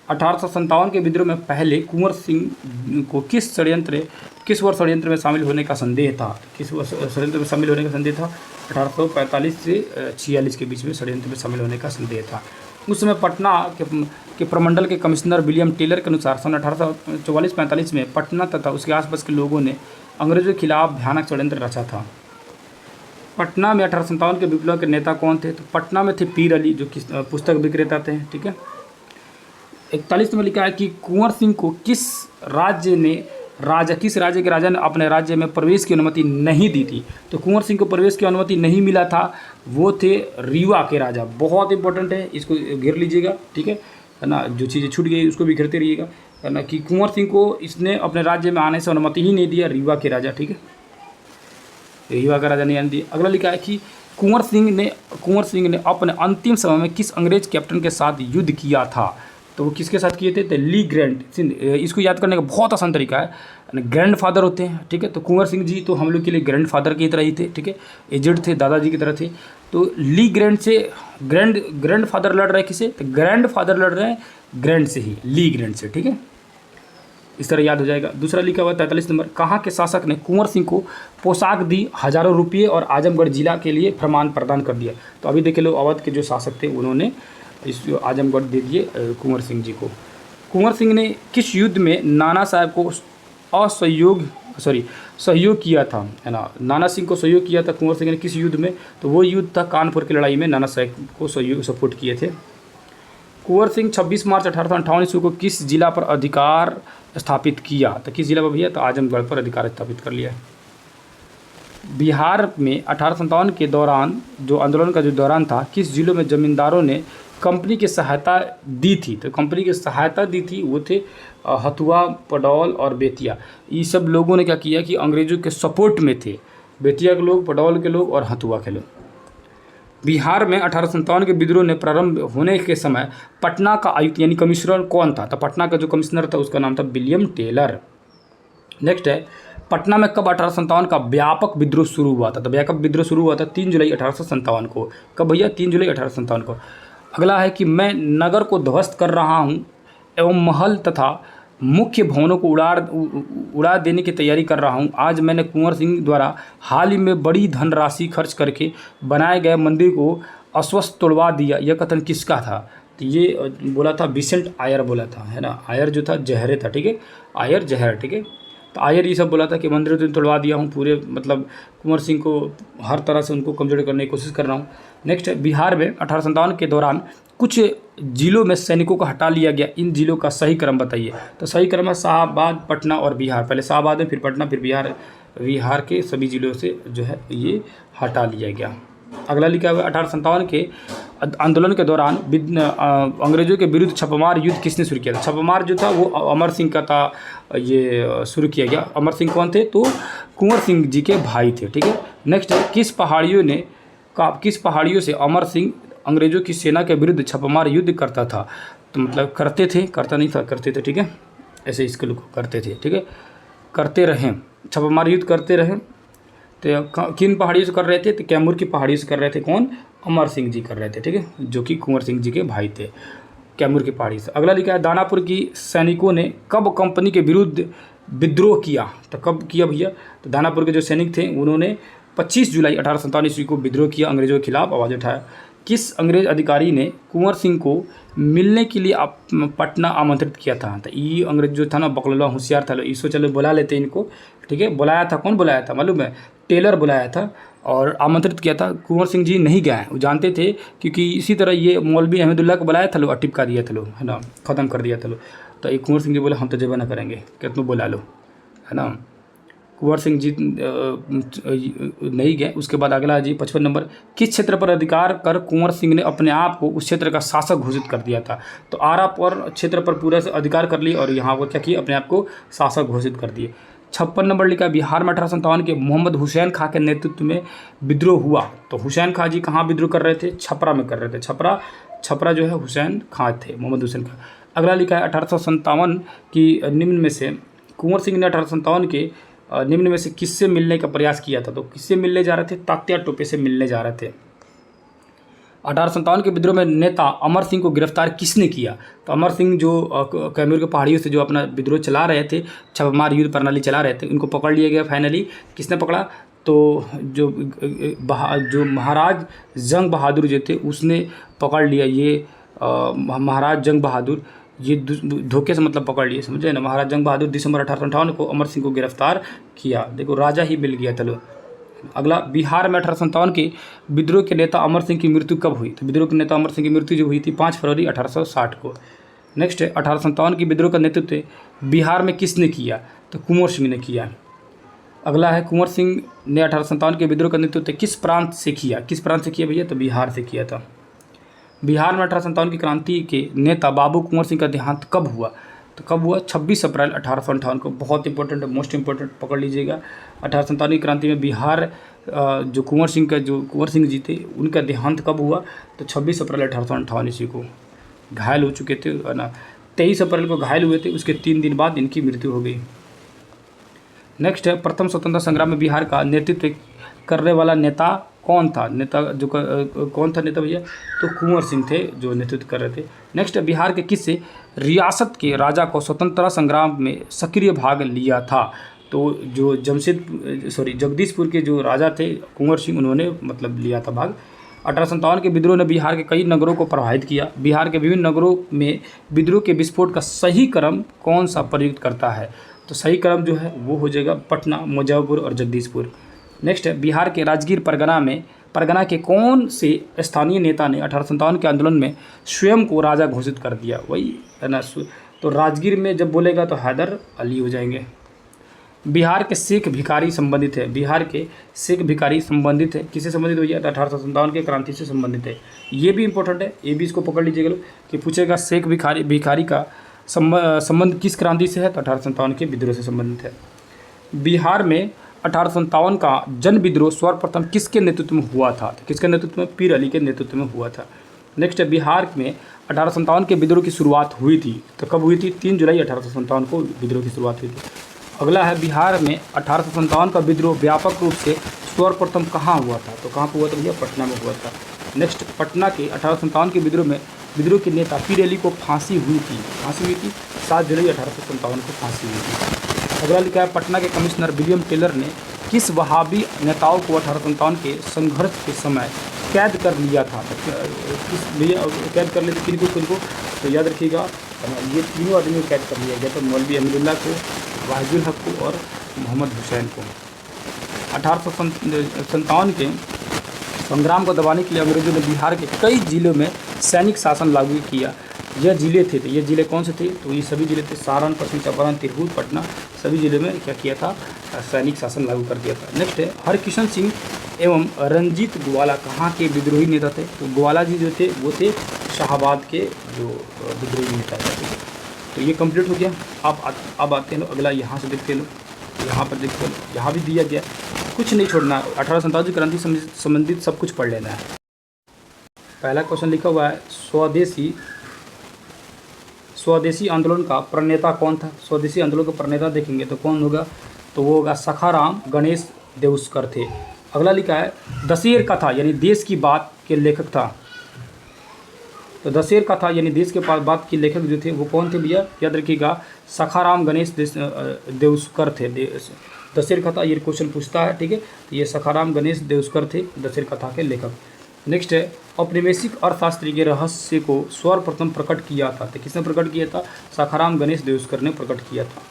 1857 के विद्रोह में पहले कुंवर सिंह को किस वर्ष षड्यंत्र में शामिल होने का संदेह था? किस वर्ष षड्यंत्र में शामिल होने का संदेह था? 1845 से 46 के बीच में षड्यंत्र में शामिल होने का संदेह था। उस समय पटना के प्रमंडल के कमिश्नर विलियम टेलर के अनुसार सन 1844-45 में पटना तथा उसके आसपास के लोगों ने अंग्रेजों के खिलाफ भयानक षड्यंत्र रचा था। पटना में 1857 के विप्लव के नेता कौन थे? तो पटना में थे पीर अली, जो पुस्तक विक्रेता थे। ठीक है, 41 में लिखा है कि कुंवर सिंह को किस राज्य के राजा ने अपने राज्य में प्रवेश की अनुमति नहीं दी थी? तो कुंवर सिंह को प्रवेश की अनुमति नहीं मिला था, वो थे रीवा के राजा। बहुत इंपॉर्टेंट है, इसको घेर लीजिएगा। ठीक है ना, जो चीज़ें छूट गई उसको भी घेरते रहिएगा, है ना, कि कुंवर सिंह को इसने अपने राज्य में आने से अनुमति ही नहीं दिया, रीवा के राजा। ठीक है, रीवा का राजा ने आने दिया। अगला लिखा है कि कुंवर सिंह ने अपने अंतिम समय में किस अंग्रेज कैप्टन के साथ युद्ध किया था? तो वो किसके साथ किए थे? तो ली ग्रैंड सिंह। इसको याद करने का बहुत आसान तरीका है, ग्रैंड फादर होते हैं। ठीक है, तो कुंवर सिंह जी तो हम लोग के लिए ग्रैंड फादर की तरह ही थे। ठीक है, एजेड थे, दादाजी की तरह थे। तो ली ग्रैंड से ग्रैंड फादर लड़ रहे किसे? तो ग्रैंड फादर लड़ रहे हैं ग्रैंड से ही, ली ग्रैंड से। ठीक है, इस तरह याद हो जाएगा। दूसरा लिखा हुआ 43 नंबर, कहाँ के शासक ने कुंवर सिंह को पोशाक दी, हजारों रुपये और आजमगढ़ जिला के लिए फरमान प्रदान कर दिया? तो अभी देखे लो, अवध के जो शासक थे उन्होंने इस आजमगढ़ दे दिए कुंवर सिंह जी को। कुंवर सिंह ने किस युद्ध में नाना साहब को सहयोग किया था? है ना, नाना सिंह को सहयोग किया था कुंवर सिंह ने किस युद्ध में? तो वो युद्ध था कानपुर की लड़ाई में, नाना साहब को सपोर्ट किए थे। कुंवर सिंह 26 मार्च 1858 ईस्वी को किस जिला पर अधिकार स्थापित किया? तो किस जिला पर भैया? तो आजमगढ़ पर अधिकार स्थापित कर लिया। बिहार में 1857 के दौरान जो आंदोलन का जो दौरान था, किस जिलों में जमींदारों ने कंपनी की सहायता दी थी? तो कंपनी की सहायता दी थी वो थे हथुआ, पडौल और बेतिया। ये सब लोगों ने क्या किया कि अंग्रेजों के सपोर्ट में थे, बेतिया के लोग, पडौल के लोग और हथुआ के लोग। बिहार में 1857 के विद्रोह ने प्रारंभ होने के समय पटना का आयुक्त यानी कमिश्नर कौन था? तो पटना का जो कमिश्नर था उसका नाम था विलियम टेलर। नेक्स्ट है, पटना में कब 1857 का व्यापक विद्रोह शुरू हुआ था? तो व्यापक विद्रोह शुरू हुआ था 3 जुलाई 1857 को। कब भैया? 3 जुलाई 1857 को। अगला है कि मैं नगर को ध्वस्त कर रहा हूं एवं महल तथा मुख्य भवनों को उड़ा देने की तैयारी कर रहा हूं। आज मैंने कुंवर सिंह द्वारा हाल ही में बड़ी धनराशि खर्च करके बनाए गए मंदिर को अस्वस्थ तोड़वा दिया। यह कथन किसका था? तो ये बोला था विसेंट आयर बोला था, है ना। आयर जो था जहरे था। ठीक है, आयर जहर। ठीक है, तो आयर ये सब बोला था कि मंदिर तो तोड़वा दिया हूँ पूरे, मतलब कुंवर सिंह को हर तरह से उनको कमजोर करने की कोशिश कर रहा हूँ। नेक्स्ट है, बिहार में 1857 के दौरान कुछ जिलों में सैनिकों को हटा लिया गया, इन जिलों का सही क्रम बताइए। तो सही क्रम है शाहाबाद, पटना और बिहार। पहले शाहाबाद में, फिर पटना, फिर बिहार के सभी जिलों से जो है ये हटा लिया गया। अगला लिखा हुआ 1857 के आंदोलन के दौरान अंग्रेजों के विरुद्ध छापामार युद्ध किसने शुरू किया था? छापामार जो था वो अमर सिंह का था, ये शुरू किया गया। अमर सिंह कौन थे? तो कुंवर सिंह जी के भाई थे। ठीक है, नेक्स्ट है, किस पहाड़ियों से अमर सिंह अंग्रेज़ों की सेना के विरुद्ध छापामार युद्ध करता था। तो मतलब करते थे, करता नहीं था, करते थे, ठीक है, ऐसे इसके लोग करते थे, ठीक है, करते रहें, छापामार युद्ध करते रहें। तो किन पहाड़ियों से कर रहे थे? तो कैमूर की पहाड़ियों से कर रहे थे। कौन? अमर सिंह जी कर रहे थे, ठीक है, जो कि कुंवर सिंह जी के भाई थे, कैमूर की पहाड़ी से। अगला लिखा है दानापुर की सैनिकों ने कब कंपनी के विरुद्ध विद्रोह किया? तो कब किया भैया? तो दानापुर के जो सैनिक थे उन्होंने 25 जुलाई 1857 ईस्वी को विद्रोह किया, अंग्रेजों के खिलाफ आवाज़ उठाया। किस अंग्रेज अधिकारी ने कुंवर सिंह को मिलने के लिए पटना आमंत्रित किया था? तो ये अंग्रेज जो था ना, बकलौला होशियार था, इसको चलो बुला लेते इनको, ठीक है। बुलाया था, कौन बुलाया था मालूम है? टेलर बुलाया था और आमंत्रित किया था। कुंवर सिंह जी नहीं गए, वो जानते थे, क्योंकि इसी तरह ये मौलवी अहमदुल्ला को बुलाया था लो और टिपका दिया था लो, है ना, ख़त्म कर दिया था लो। तो ये कुंवर सिंह जी बोले हम तो जबा ना करेंगे, कितनों बुला लो, है ना। कुंवर सिंह जी नहीं गए। उसके बाद अगला जी 55 नंबर, किस क्षेत्र पर अधिकार कर कुंवर सिंह ने अपने आप को उस क्षेत्र का शासक घोषित कर दिया था? तो आरा पर क्षेत्र पर पूरा से अधिकार कर लिया और यहाँ पर क्या किया? अपने आप को शासक घोषित कर दिए। 56 नंबर लिखा, बिहार में 1857 के मोहम्मद हुसैन खां के नेतृत्व में विद्रोह हुआ। तो हुसैन खां जी कहाँ विद्रोह कर रहे थे? छपरा में कर रहे थे। छपरा जो है हुसैन खां थे, मोहम्मद हुसैन खां। अगला लिखा है 1857 की निम्न में से कुंवर सिंह ने 1857 के निम्न में से किससे मिलने का प्रयास किया था? तो किससे मिलने जा रहे थे? तात्या टोपे से मिलने जा रहे थे। 1857 के विद्रोह में नेता अमर सिंह को गिरफ्तार किसने किया? तो अमर सिंह जो कैमूर के पहाड़ियों से जो अपना विद्रोह चला रहे थे, छापामार युद्ध प्रणाली चला रहे थे, उनको पकड़ लिया गया फाइनली। किसने पकड़ा? तो जो महाराज जंग बहादुर जो थे उसने पकड़ लिया। ये महाराज जंग बहादुर ये धोखे से मतलब पकड़ लिए, समझे ना। महाराज जंग बहादुर दिसंबर 1858 को अमर सिंह को गिरफ्तार किया। देखो राजा ही मिल गया, चलो। अगला, बिहार में 1857 के विद्रोह के नेता अमर सिंह की मृत्यु कब हुई? तो विद्रोह के नेता अमर सिंह की मृत्यु जो हुई थी 5 फरवरी 1860 को। नेक्स्ट है 1857 की विद्रोह का नेतृत्व बिहार में किसने किया? तो कुंवर सिंह ने किया। अगला है, कुंवर सिंह ने 1857 के विद्रोह का नेतृत्व किस प्रांत से किया? किस प्रांत से किया भैया? तो बिहार से किया था। बिहार में 1857 की क्रांति के नेता बाबू कुंवर सिंह का देहांत कब हुआ? तो कब हुआ? 26 अप्रैल 1858 को। बहुत इंपॉर्टेंट है, मोस्ट इंपॉर्टेंट, पकड़ लीजिएगा। 1857 की क्रांति में बिहार जो कुंवर सिंह जी थे उनका देहांत कब हुआ? तो 26 अप्रैल 1858 ईस्वी को। घायल हो चुके थे, है ना। 23 अप्रैल को घायल हुए थे, उसके 3 दिन बाद इनकी मृत्यु हो गई। नेक्स्ट है, प्रथम स्वतंत्रता संग्राम में बिहार का नेतृत्व करने वाला नेता कौन था? कौन था नेता भैया? तो कुंवर सिंह थे जो नेतृत्व कर रहे थे। नेक्स्ट है, बिहार के किस रियासत के राजा को स्वतंत्रता संग्राम में सक्रिय भाग लिया था? तो जो जगदीशपुर के जो राजा थे कुंवर सिंह, उन्होंने मतलब लिया था भाग। 1857 के विद्रोह ने बिहार के कई नगरों को प्रभावित किया। बिहार के विभिन्न नगरों में विद्रोह के विस्फोट का सही क्रम कौन सा प्रयुक्त करता है? तो सही क्रम जो है वो हो जाएगा पटना, मुजफ्फरपुर और जगदीशपुर। नेक्स्ट है, बिहार के राजगीर परगना के कौन से स्थानीय नेता ने 1857 के आंदोलन में स्वयं को राजा घोषित कर दिया? वही है ना। तो राजगीर में जब बोलेगा तो हैदर अली हो जाएंगे। बिहार के सिख भिखारी संबंधित है। बिहार के सिख भिखारी संबंधित है, किससे संबंधित भैया? 1857 के क्रांति से संबंधित है। ये भी इंपॉर्टेंट है, ये भी इसको पकड़ लीजिएगा लोग कि पूछेगा सिख भिखारी का संबंध किस क्रांति से है? तो 1857 के विद्रोह से संबंधित है। बिहार में 1857 का जन विद्रोह सर्वप्रथम किसके नेतृत्व में हुआ था? तो किसके नेतृत्व में? पीर अली के नेतृत्व में हुआ था। नेक्स्ट है, बिहार में 1857 के विद्रोह की शुरुआत हुई थी। तो कब हुई थी? 3 जुलाई 1857 को विद्रोह की शुरुआत हुई थी। अगला है, बिहार में 1857 का विद्रोह व्यापक रूप से सर्वप्रथम कहाँ हुआ था? तो कहाँ पर हुआ था भैया? पटना में हुआ था। नेक्स्ट, पटना के 1857 के विद्रोह के नेता पीर अली को फांसी हुई थी। 7 जुलाई 1857 को फांसी हुई थी। अगला लिखा है, पटना के कमिश्नर विलियम टेलर ने किस वहाबी नेताओं को 1857 के संघर्ष के समय कैद कर लिया था? किस भैया कैद कर लेते? किनको? तो याद रखिएगा, ये तीनों आदमी कैद कर लिया गया था, मौलवी अहमदुल्ला को, वाहिदुल हक को और मोहम्मद हुसैन को। 1857 के संग्राम को दबाने के लिए अंग्रेजों ने बिहार के कई जिलों में सैनिक शासन लागू किया। यह जिले थे, तो ये जिले कौन से थे? तो ये सभी जिले थे, सारण, पश्चिम चंपारण, तिरहुत, पटना, सभी जिले में क्या किया था? सैनिक शासन लागू कर दिया था। नेक्स्ट है, हरकिशन सिंह एवं रंजीत ग्वाला कहाँ के विद्रोही नेता थे? तो ग्वाला जी जो थे वो थे शाहाबाद के जो विद्रोही नेता थे। तो ये कंप्लीट हो गया। अब आते हैं लोग अगला, यहाँ से देखते लो, यहाँ पर देखते लो, यहाँ भी दिया गया, कुछ नहीं छोड़ना। 1857 क्रांति संबंधित सब कुछ पढ़ लेना है। पहला क्वेश्चन लिखा हुआ है स्वदेशी आंदोलन का प्रणेता कौन था। स्वदेशी आंदोलन का प्रणेता देखेंगे तो कौन होगा, तो वो होगा सखाराम गणेश देउस्कर थे। अगला लिखा है दशेर कथा यानी देश की बात के लेखक था। तो दशेर कथा यानी देश के बात के लेखक जो थे वो कौन थे भैया, याद रखिएगा सखाराम गणेश देउस्कर थे। दशेर कथा ये क्वेश्चन पूछता है, ठीक है। तो ये सखाराम गणेश देउस्कर थे दशेर कथा के लेखक। नेक्स्ट है औपनिवेशिक अर्थशास्त्र के रहस्य को सर्वप्रथम प्रकट किया था। तो किसने प्रकट किया था, सखाराम गणेश देउस्कर ने प्रकट किया था।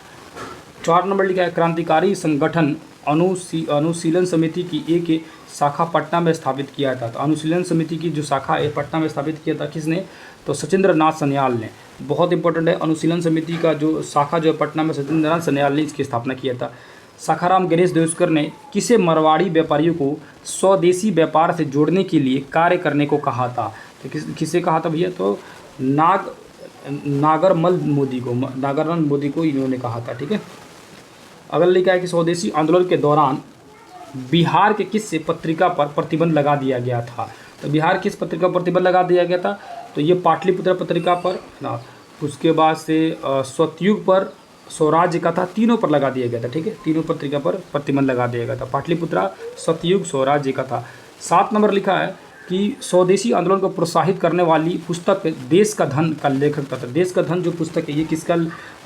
4 नंबर लिखा है क्रांतिकारी संगठन अनुशीलन समिति की एक शाखा पटना में स्थापित किया था। तो अनुशीलन समिति की जो शाखा है पटना में स्थापित किया था किसने, तो सचिंद्र नाथ सन्याल ने। बहुत इंपॉर्टेंट है, अनुशीलन समिति का जो शाखा जो है पटना में सचिंद्र नाथ सन्याल ने इसकी स्थापना किया था। सखाराम गणेश देउस्कर ने किसे मरवाड़ी व्यापारियों को स्वदेशी व्यापार से जोड़ने के लिए कार्य करने को कहा था। तो किसे कहा था भैया, तो नागरमल मोदी को इन्होंने कहा था, ठीक है। अगला लिखा है कि स्वदेशी आंदोलन के दौरान बिहार के किस पत्रिका पर प्रतिबंध लगा दिया गया था। तो बिहार किस पत्रिका पर प्रतिबंध लगा दिया गया था, तो ये पाटलिपुत्र पत्रिका पर ना, उसके बाद से सतयुग पर, स्वराज्य का था, तीनों पर लगा दिया गया था, ठीक है। तीनों पत्रिका पर प्रतिबंध लगा दिया गया था, पाटलिपुत्रा, सतयुग, स्वराज्य का था। 7 नंबर लिखा है कि स्वदेशी आंदोलन को प्रोत्साहित करने वाली पुस्तक देश का धन का लेखक था। तो देश का धन जो पुस्तक है ये किसका,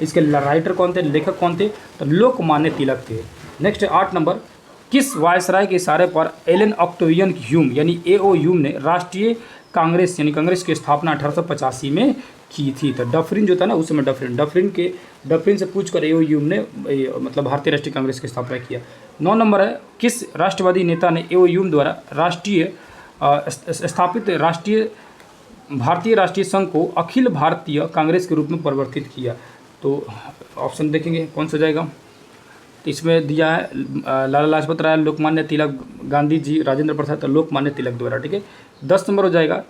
इसके राइटर कौन थे, लेखक कौन थे, तो लोकमान्य तिलक थे। नेक्स्ट 8 नंबर किस वायसराय के इशारे पर एलन ऑक्टेवियन ह्यूम यानी एओ ह्यूम ने राष्ट्रीय कांग्रेस यानी कांग्रेस की स्थापना 1885 में की थी। तो डफरिन जो था ना उस समय डफरिन से पूछकर एओ ह्यूम ने मतलब भारतीय राष्ट्रीय कांग्रेस की स्थापना किया। 9 नंबर है किस राष्ट्रवादी नेता ने एओ ह्यूम द्वारा स्थापित भारतीय राष्ट्रीय संघ को अखिल भारतीय कांग्रेस के रूप में परिवर्तित किया। तो ऑप्शन देखेंगे कौन सा जाएगा, तो इसमें दिया है लाला लाजपत राय, लोकमान्य तिलक, गांधी जी, राजेंद्र प्रसाद, लोकमान्य तिलक द्वारा, ठीक है। 10 नंबर हो जाएगा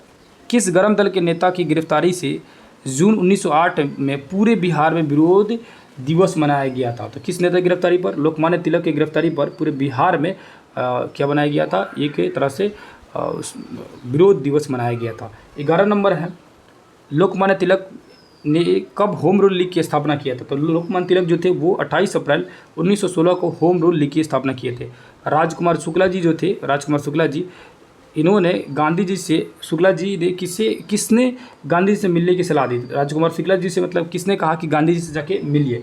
किस गरम दल के नेता की गिरफ्तारी से जून 1908 में पूरे बिहार में विरोध दिवस मनाया गया था। तो किस नेता की गिरफ्तारी पर, लोकमान्य तिलक की गिरफ्तारी पर पूरे बिहार में क्या बनाया गया था, एक तरह से विरोध दिवस मनाया गया था। 11 नंबर है लोकमान्य तिलक ने कब होम रूल लीग की स्थापना किया था। तो लोकमान्य तिलक जो थे वो 28 अप्रैल 1916 को होम रूल लीग की स्थापना किए थे। राजकुमार शुक्ला जी जो थे, राजकुमार शुक्ला जी, इन्होंने गांधी जी से, शुक्ला जी ने किसने गांधी जी से मिलने की सलाह दी। राजकुमार शुक्ला जी से मतलब किसने कहा कि गांधी जी से जाके मिलिए,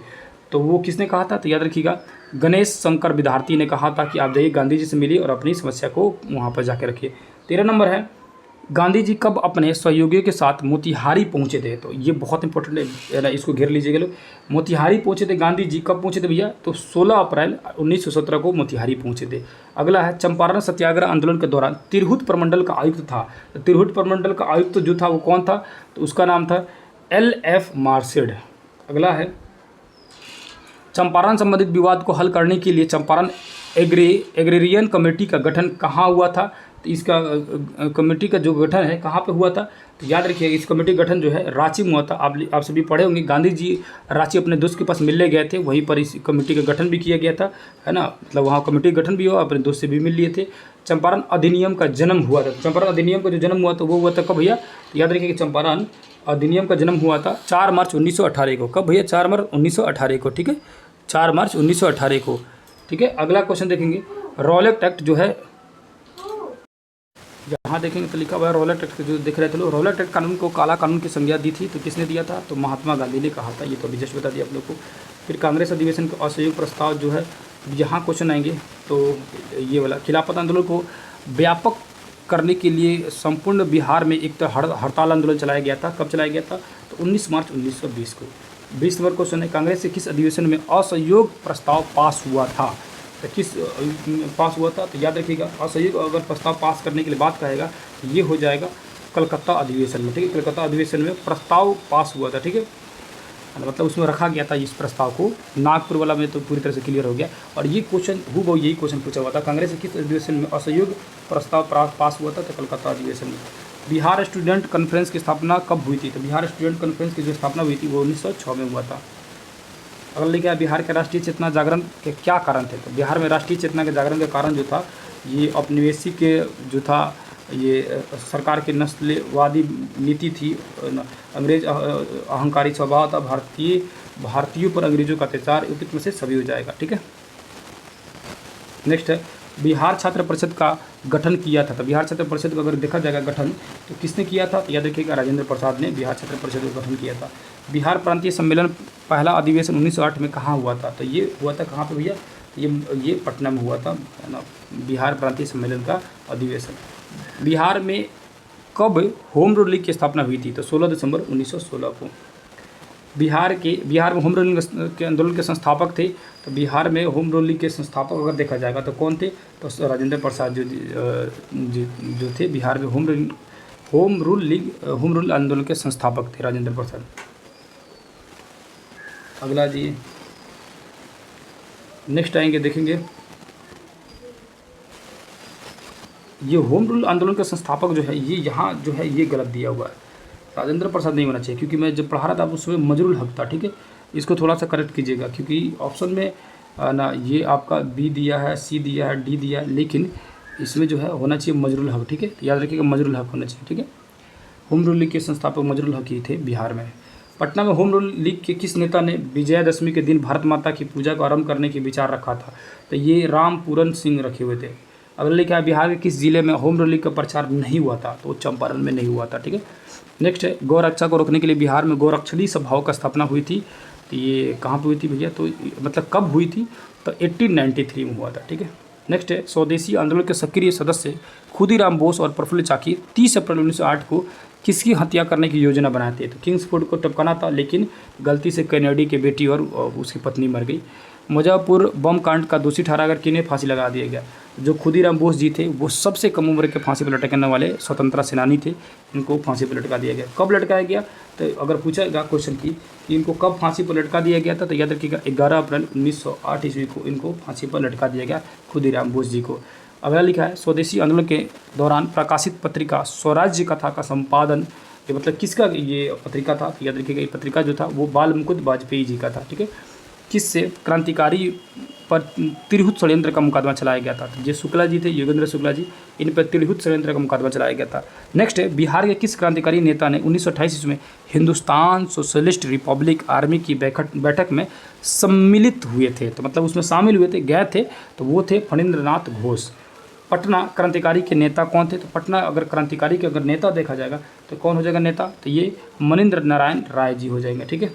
तो वो किसने कहा था, तो याद रखिएगा गणेश शंकर विद्यार्थी ने कहा था कि आप जाइए गांधी जी से मिलिए और अपनी समस्या को वहाँ पर जाके रखिए। 13 नंबर है गांधी जी कब अपने सहयोगियों के साथ मोतिहारी पहुंचे थे। तो ये बहुत इंपॉर्टेंट है ना, इसको घेर लीजिएगा लोग। मोतिहारी पहुंचे थे गांधी जी, कब पहुंचे थे भैया, तो 16 अप्रैल 1917 को मोतिहारी पहुंचे थे। अगला है चंपारण सत्याग्रह आंदोलन के दौरान तिरहुत प्रमंडल का आयुक्त था। तो तिरहुत प्रमंडल का आयुक्त जो था वो कौन था, तो उसका नाम था LF मार्सेड। अगला है चंपारण संबंधित विवाद को हल करने के लिए चंपारण एग्रेरियन कमेटी का गठन कहाँ हुआ था। तो इसका कमेटी का जो गठन है कहाँ पे हुआ था, तो याद रखिए इस कमेटी गठन जो है रांची में हुआ था। आप सभी पढ़े होंगे, गांधी जी रांची अपने दोस्त के पास मिलने गए थे, वहीं पर इस कमेटी का गठन भी किया गया था, है ना। मतलब वहाँ कमेटी का गठन भी हुआ, अपने दोस्त से भी मिल लिए थे। चंपारण अधिनियम का जन्म हुआ था। चंपारण अधिनियम का जो जन्म हुआ था वो हुआ था कब भैया, तो याद रखिए कि चंपारण अधिनियम का जन्म हुआ था 4 मार्च 1918 को। कब भैया, 4 मार्च 1918 को, ठीक है, 4 मार्च 1918 को, ठीक है। अगला क्वेश्चन देखेंगे रॉलेट एक्ट जो है, यहाँ देखेंगे तो लिखा हुआ है रॉलेट एक्ट जो देख रहे थे लोग, रॉलेट एक्ट कानून को काला कानून की संज्ञा दी थी। तो किसने दिया था, तो महात्मा गांधी ने कहा था। ये तो अभी जस्ट बता दिया आप लोग को। फिर कांग्रेस अधिवेशन का असहयोग प्रस्ताव जो है, यहाँ क्वेश्चन आएंगे तो ये वाला खिलाफत आंदोलन को व्यापक करने के लिए संपूर्ण बिहार में एक तो हड़ताल आंदोलन चलाया गया था। कब चलाया गया था, तो 19 मार्च 1920 को। 20 नंबर क्वेश्चन है कांग्रेस से किस अधिवेशन में असहयोग प्रस्ताव पास हुआ था। तो किस पास हुआ था, तो याद रखिएगा असहयोग अगर प्रस्ताव पास करने के लिए बात कहेगा तो ये हो जाएगा कलकत्ता अधिवेशन में, ठीक है। कलकत्ता अधिवेशन में प्रस्ताव पास हुआ था, ठीक है, मतलब उसमें रखा गया था इस प्रस्ताव को। नागपुर वाला में तो पूरी तरह से क्लियर हो गया। और ये क्वेश्चन हूबहू यही क्वेश्चन पूछा हुआ था, कांग्रेस से किस अधिवेशन में असहयोग प्रस्ताव पास हुआ था, तो कलकत्ता अधिवेशन में। बिहार स्टूडेंट कॉन्फ्रेंस की स्थापना कब हुई थी, तो बिहार स्टूडेंट कॉन्फ्रेंस की जो स्थापना हुई थी वो 1906 में हुआ था। अगला लिखा है बिहार के राष्ट्रीय चेतना जागरण के क्या कारण थे। तो बिहार में राष्ट्रीय चेतना के जागरण का कारण जो था ये औपनिवेशिक के जो था ये सरकार की नस्लवादी नीति थी, अंग्रेज अहंकारी स्वभाव था, भारतीयों पर अंग्रेजों का अत्याचार, उचित में से सभी हो जाएगा। ठीक है। नेक्स्ट है बिहार छात्र परिषद का गठन किया था। तो बिहार छात्र परिषद का अगर देखा जाएगा गठन तो किसने किया था, तो याद रखिएगा राजेंद्र प्रसाद ने बिहार छात्र परिषद का गठन किया था। बिहार प्रांतीय सम्मेलन पहला अधिवेशन 1908 में कहाँ हुआ था, तो ये हुआ था कहाँ पे भैया, ये पटना में हुआ था, है ना, बिहार प्रांतीय सम्मेलन का अधिवेशन। बिहार में कब होम रूल लीग की स्थापना हुई थी, तो 16 दिसंबर 1916 को। बिहार में होम रूल के आंदोलन के संस्थापक थे, तो बिहार में होम रूल लीग के संस्थापक अगर देखा जाएगा तो कौन थे, तो राजेंद्र प्रसाद जो थे बिहार में होम रूल आंदोलन के संस्थापक थे राजेंद्र प्रसाद। अगला जी नेक्स्ट आएंगे, देखेंगे ये होम रूल आंदोलन के संस्थापक जो है ये यहाँ जो है ये गलत दिया हुआ है, राजेंद्र प्रसाद नहीं होना चाहिए, क्योंकि मैं जब पढ़ा रहा था उसमें मजरूल हक था। ठीक है, इसको थोड़ा सा करेक्ट कीजिएगा, क्योंकि ऑप्शन में ना ये आपका बी दिया है, सी दिया है, डी दिया है, लेकिन इसमें जो है होना चाहिए मजरूल हक। ठीक है, याद रखिएगा मजरूल हक होना चाहिए। ठीक है, होम रूल लीग के संस्थापक मजरूल हक ही थे बिहार में। पटना में होम रूल लीग के किस नेता ने विजयादशमी के दिन भारत माता की पूजा को आरंभ करने की विचार रखा था, तो ये राम पूरन सिंह रखे हुए थे। अगला लिखा है बिहार के किस जिले में होम रूल लीग का प्रचार नहीं हुआ था, तो चंपारण में नहीं हुआ था। ठीक है, नेक्स्ट है गौरक्षा को रोकने के लिए बिहार में गौरक्षली सभाओं का स्थापना हुई थी, तो ये कहाँ पर हुई थी भैया, तो मतलब कब हुई थी, तो 1893 में हुआ था। ठीक है, नेक्स्ट है स्वदेशी आंदोलन के सक्रिय सदस्य खुदीराम बोस और प्रफुल्ल चाकी 30 अप्रैल 1908 को किसकी हत्या करने की योजना बनाए थे, तो किंग्सफोर्ड को टपकाना था, लेकिन गलती से कैनेडी के बेटी और उसकी पत्नी मर गई। मुजफ्फरपुर बम कांड का दोषी ठहराकर किन्हें फांसी लगा दिया गया, जो खुदीराम बोस जी थे वो सबसे कम उम्र के फांसी पर लटकने वाले स्वतंत्रता सेनानी थे, इनको फांसी पर लटका दिया गया। कब लटकाया गया, तो अगर पूछा गया क्वेश्चन कि इनको कब फांसी पर लटका दिया गया था, तो याद रखिएगा 11 अप्रैल 1908 ईस्वी को इनको फांसी पर लटका दिया गया खुदीराम बोस जी को। अगला लिखा है स्वदेशी आंदोलन के दौरान प्रकाशित पत्रिका स्वराज्य कथा का संपादन, ये मतलब किसका ये पत्रिका था, याद रखिएगा ये पत्रिका जो था वो बाल मुकुंद वाजपेयी जी का था। ठीक है, किससे क्रांतिकारी पर तिरहुत षड्यंत्र का मुकदमा चलाया गया था, तो ये शुक्ला जी थे, योगेंद्र शुक्ला जी, इन पर तिरहुत षड्यंत्र का मुकदमा चलाया गया था। नेक्स्ट है बिहार के किस क्रांतिकारी नेता ने 1928 ईस्वी में हिंदुस्तान सोशलिस्ट रिपब्लिक आर्मी की बैठक में सम्मिलित हुए थे, तो मतलब उसमें शामिल हुए थे, गए थे, तो वो थे फणींद्र नाथ घोष। पटना क्रांतिकारी के नेता कौन थे, तो पटना अगर क्रांतिकारी के अगर नेता देखा जाएगा तो कौन हो जाएगा नेता, तो ये मनीन्द्र नारायण राय जी हो जाएंगे। ठीक है,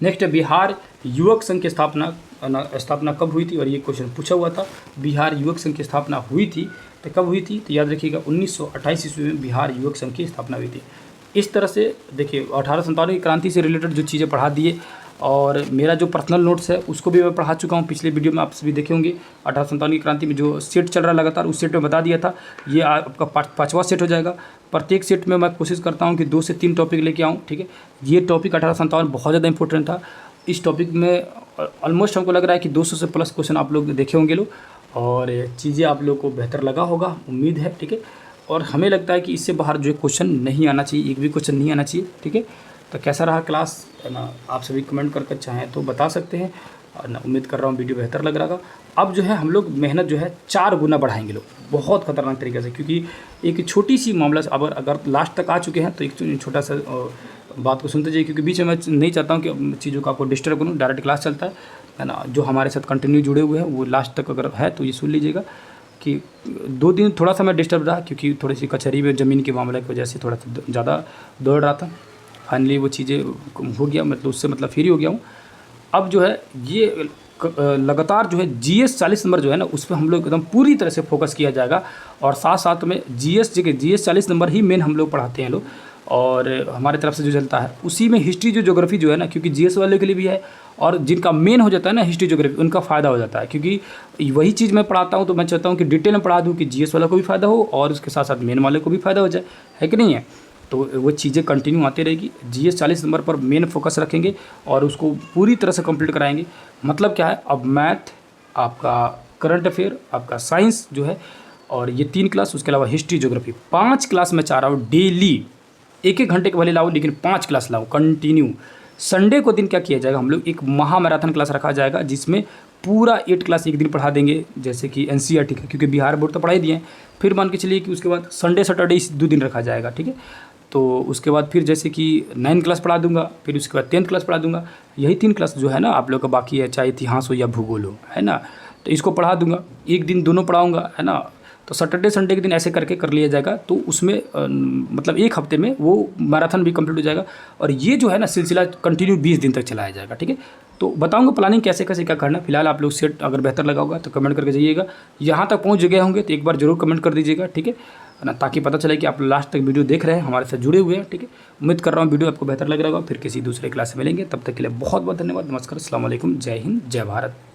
नेक्स्ट है बिहार युवक संघ की स्थापना कब हुई थी, और ये क्वेश्चन पूछा हुआ था, बिहार युवक संघ की स्थापना हुई थी तो कब हुई थी, तो याद रखिएगा 1928 ईस्वी में बिहार युवक संघ की स्थापना हुई थी। इस तरह से देखिए 1857 की क्रांति से रिलेटेड जो चीज़ें पढ़ा दिए, और मेरा जो पर्सनल नोट्स है उसको भी मैं पढ़ा चुका हूँ, पिछले वीडियो में आप सभी देखे होंगे। 1857 की क्रांति में जो सेट चल रहा लगातार उस सेट में बता दिया था, ये आपका 5वां सेट हो जाएगा। प्रत्येक सेट में मैं कोशिश करता हूँ कि 2 से 3 टॉपिक लेके आऊँ। ठीक है, ये टॉपिक 1857 बहुत ज़्यादा इंपॉर्टेंट था। इस टॉपिक में ऑलमोस्ट हमको लग रहा है कि 200 से प्लस क्वेश्चन आप लोग देखे होंगे लोग, और चीज़ें आप लोग को बेहतर लगा होगा, उम्मीद है। ठीक है, और हमें लगता है कि इससे बाहर जो क्वेश्चन नहीं आना चाहिए, एक भी क्वेश्चन नहीं आना चाहिए। ठीक है, तो कैसा रहा क्लास, है ना, आप सभी कमेंट करके चाहें तो बता सकते हैं, और ना उम्मीद कर रहा हूँ वीडियो बेहतर लग रहा होगा। अब जो है हम लोग मेहनत जो है 4 गुना बढ़ाएंगे लोग, बहुत खतरनाक तरीके से, क्योंकि एक छोटी सी मामला से अगर लास्ट तक आ चुके हैं तो एक छोटा सा बात को सुनते जाइए, क्योंकि बीच में मैं नहीं चाहता हूँ कि चीज़ों को आपको डिस्टर्ब करूँ। डायरेक्ट क्लास चलता है ना, जो हमारे साथ कंटिन्यू जुड़े हुए हैं वो लास्ट तक अगर है तो ये सुन लीजिएगा कि 2 दिन थोड़ा सा मैं डिस्टर्ब रहा, क्योंकि थोड़ी सी कचहरी में ज़मीन के मामले की वजह से थोड़ा सा ज़्यादा दौड़ रहा था। फाइनली वो चीज़ें हो गया, मतलब उससे मतलब फ्री हो गया हूँ। अब जो है ये लगातार जो है GS 40 नंबर जो है ना उस पर हम लोग एकदम पूरी तरह से फोकस किया जाएगा, और साथ साथ में GS 40 नंबर ही मेन हम लोग पढ़ाते हैं लोग, और हमारे तरफ से जो चलता है उसी में हिस्ट्री ज्योग्राफी जो है ना, क्योंकि GS वाले के लिए भी है, और जिनका मेन हो जाता है ना हिस्ट्री ज्योग्राफी उनका फ़ायदा हो जाता है, क्योंकि वही चीज़ मैं पढ़ाता हूँ तो मैं चाहता हूँ कि डिटेल में पढ़ा दूँ कि GS वाला को भी फ़ायदा हो और उसके साथ साथ मेन वाले को भी फ़ायदा हो जाए, है कि नहीं है। तो वो चीज़ें कंटिन्यू आती रहेगी। GS 40 नंबर पर मेन फोकस रखेंगे और उसको पूरी तरह से कंप्लीट कराएंगे। मतलब क्या है, अब मैथ, आपका करंट अफेयर, आपका साइंस जो है, और ये 3 क्लास, उसके अलावा हिस्ट्री ज्योग्राफी 5 क्लास मैं चाह रहा हूँ डेली, 1-1 घंटे के भले लाओ लेकिन 5 क्लास लाओ कंटिन्यू। संडे को दिन क्या किया जाएगा, हम लोग एक महा मैराथन क्लास रखा जाएगा, जिसमें पूरा 8 क्लास एक दिन पढ़ा देंगे, जैसे कि एनसीईआरटी का, क्योंकि बिहार बोर्ड तो पढ़ा ही दिए हैं। फिर मान के चलिए कि उसके बाद संडे सैटरडे इस 2 दिन रखा जाएगा, ठीक है। तो उसके बाद फिर जैसे कि 9 क्लास पढ़ा दूंगा, फिर उसके बाद 10th क्लास पढ़ा दूंगा। यही 3 क्लास जो है ना आप लोग का बाकी है, चाहे इतिहास हो या भूगोल हो, है ना। तो इसको पढ़ा दूंगा, एक दिन दोनों पढ़ाऊँगा, है ना। तो सैटरडे संडे के दिन ऐसे करके कर लिया जाएगा, तो उसमें मतलब एक हफ्ते में वो मैराथन भी कंप्लीट हो जाएगा। और ये जो है ना सिलसिला कंटिन्यू 20 दिन तक चलाया जाएगा, ठीक है। तो बताऊंगा प्लानिंग कैसे कैसे क्या करना है। फिलहाल आप लोग सेट अगर बेहतर लगा होगा तो कमेंट करके जाइएगा। यहाँ तक पहुँच गए होंगे तो एक बार जरूर कमेंट कर दीजिएगा, ठीक है ना, ताकि पता चले कि आप लास्ट तक वीडियो देख रहे हैं, हमारे साथ जुड़े हुए हैं, ठीक है। उम्मीद कर रहा हूँ वीडियो आपको बेहतर लग रहा होगा। फिर किसी दूसरे क्लास में मिलेंगे, तब तक के लिए बहुत बहुत धन्यवाद। नमस्कार, अस्सलाम वालेकुम, जय हिंद, जय भारत।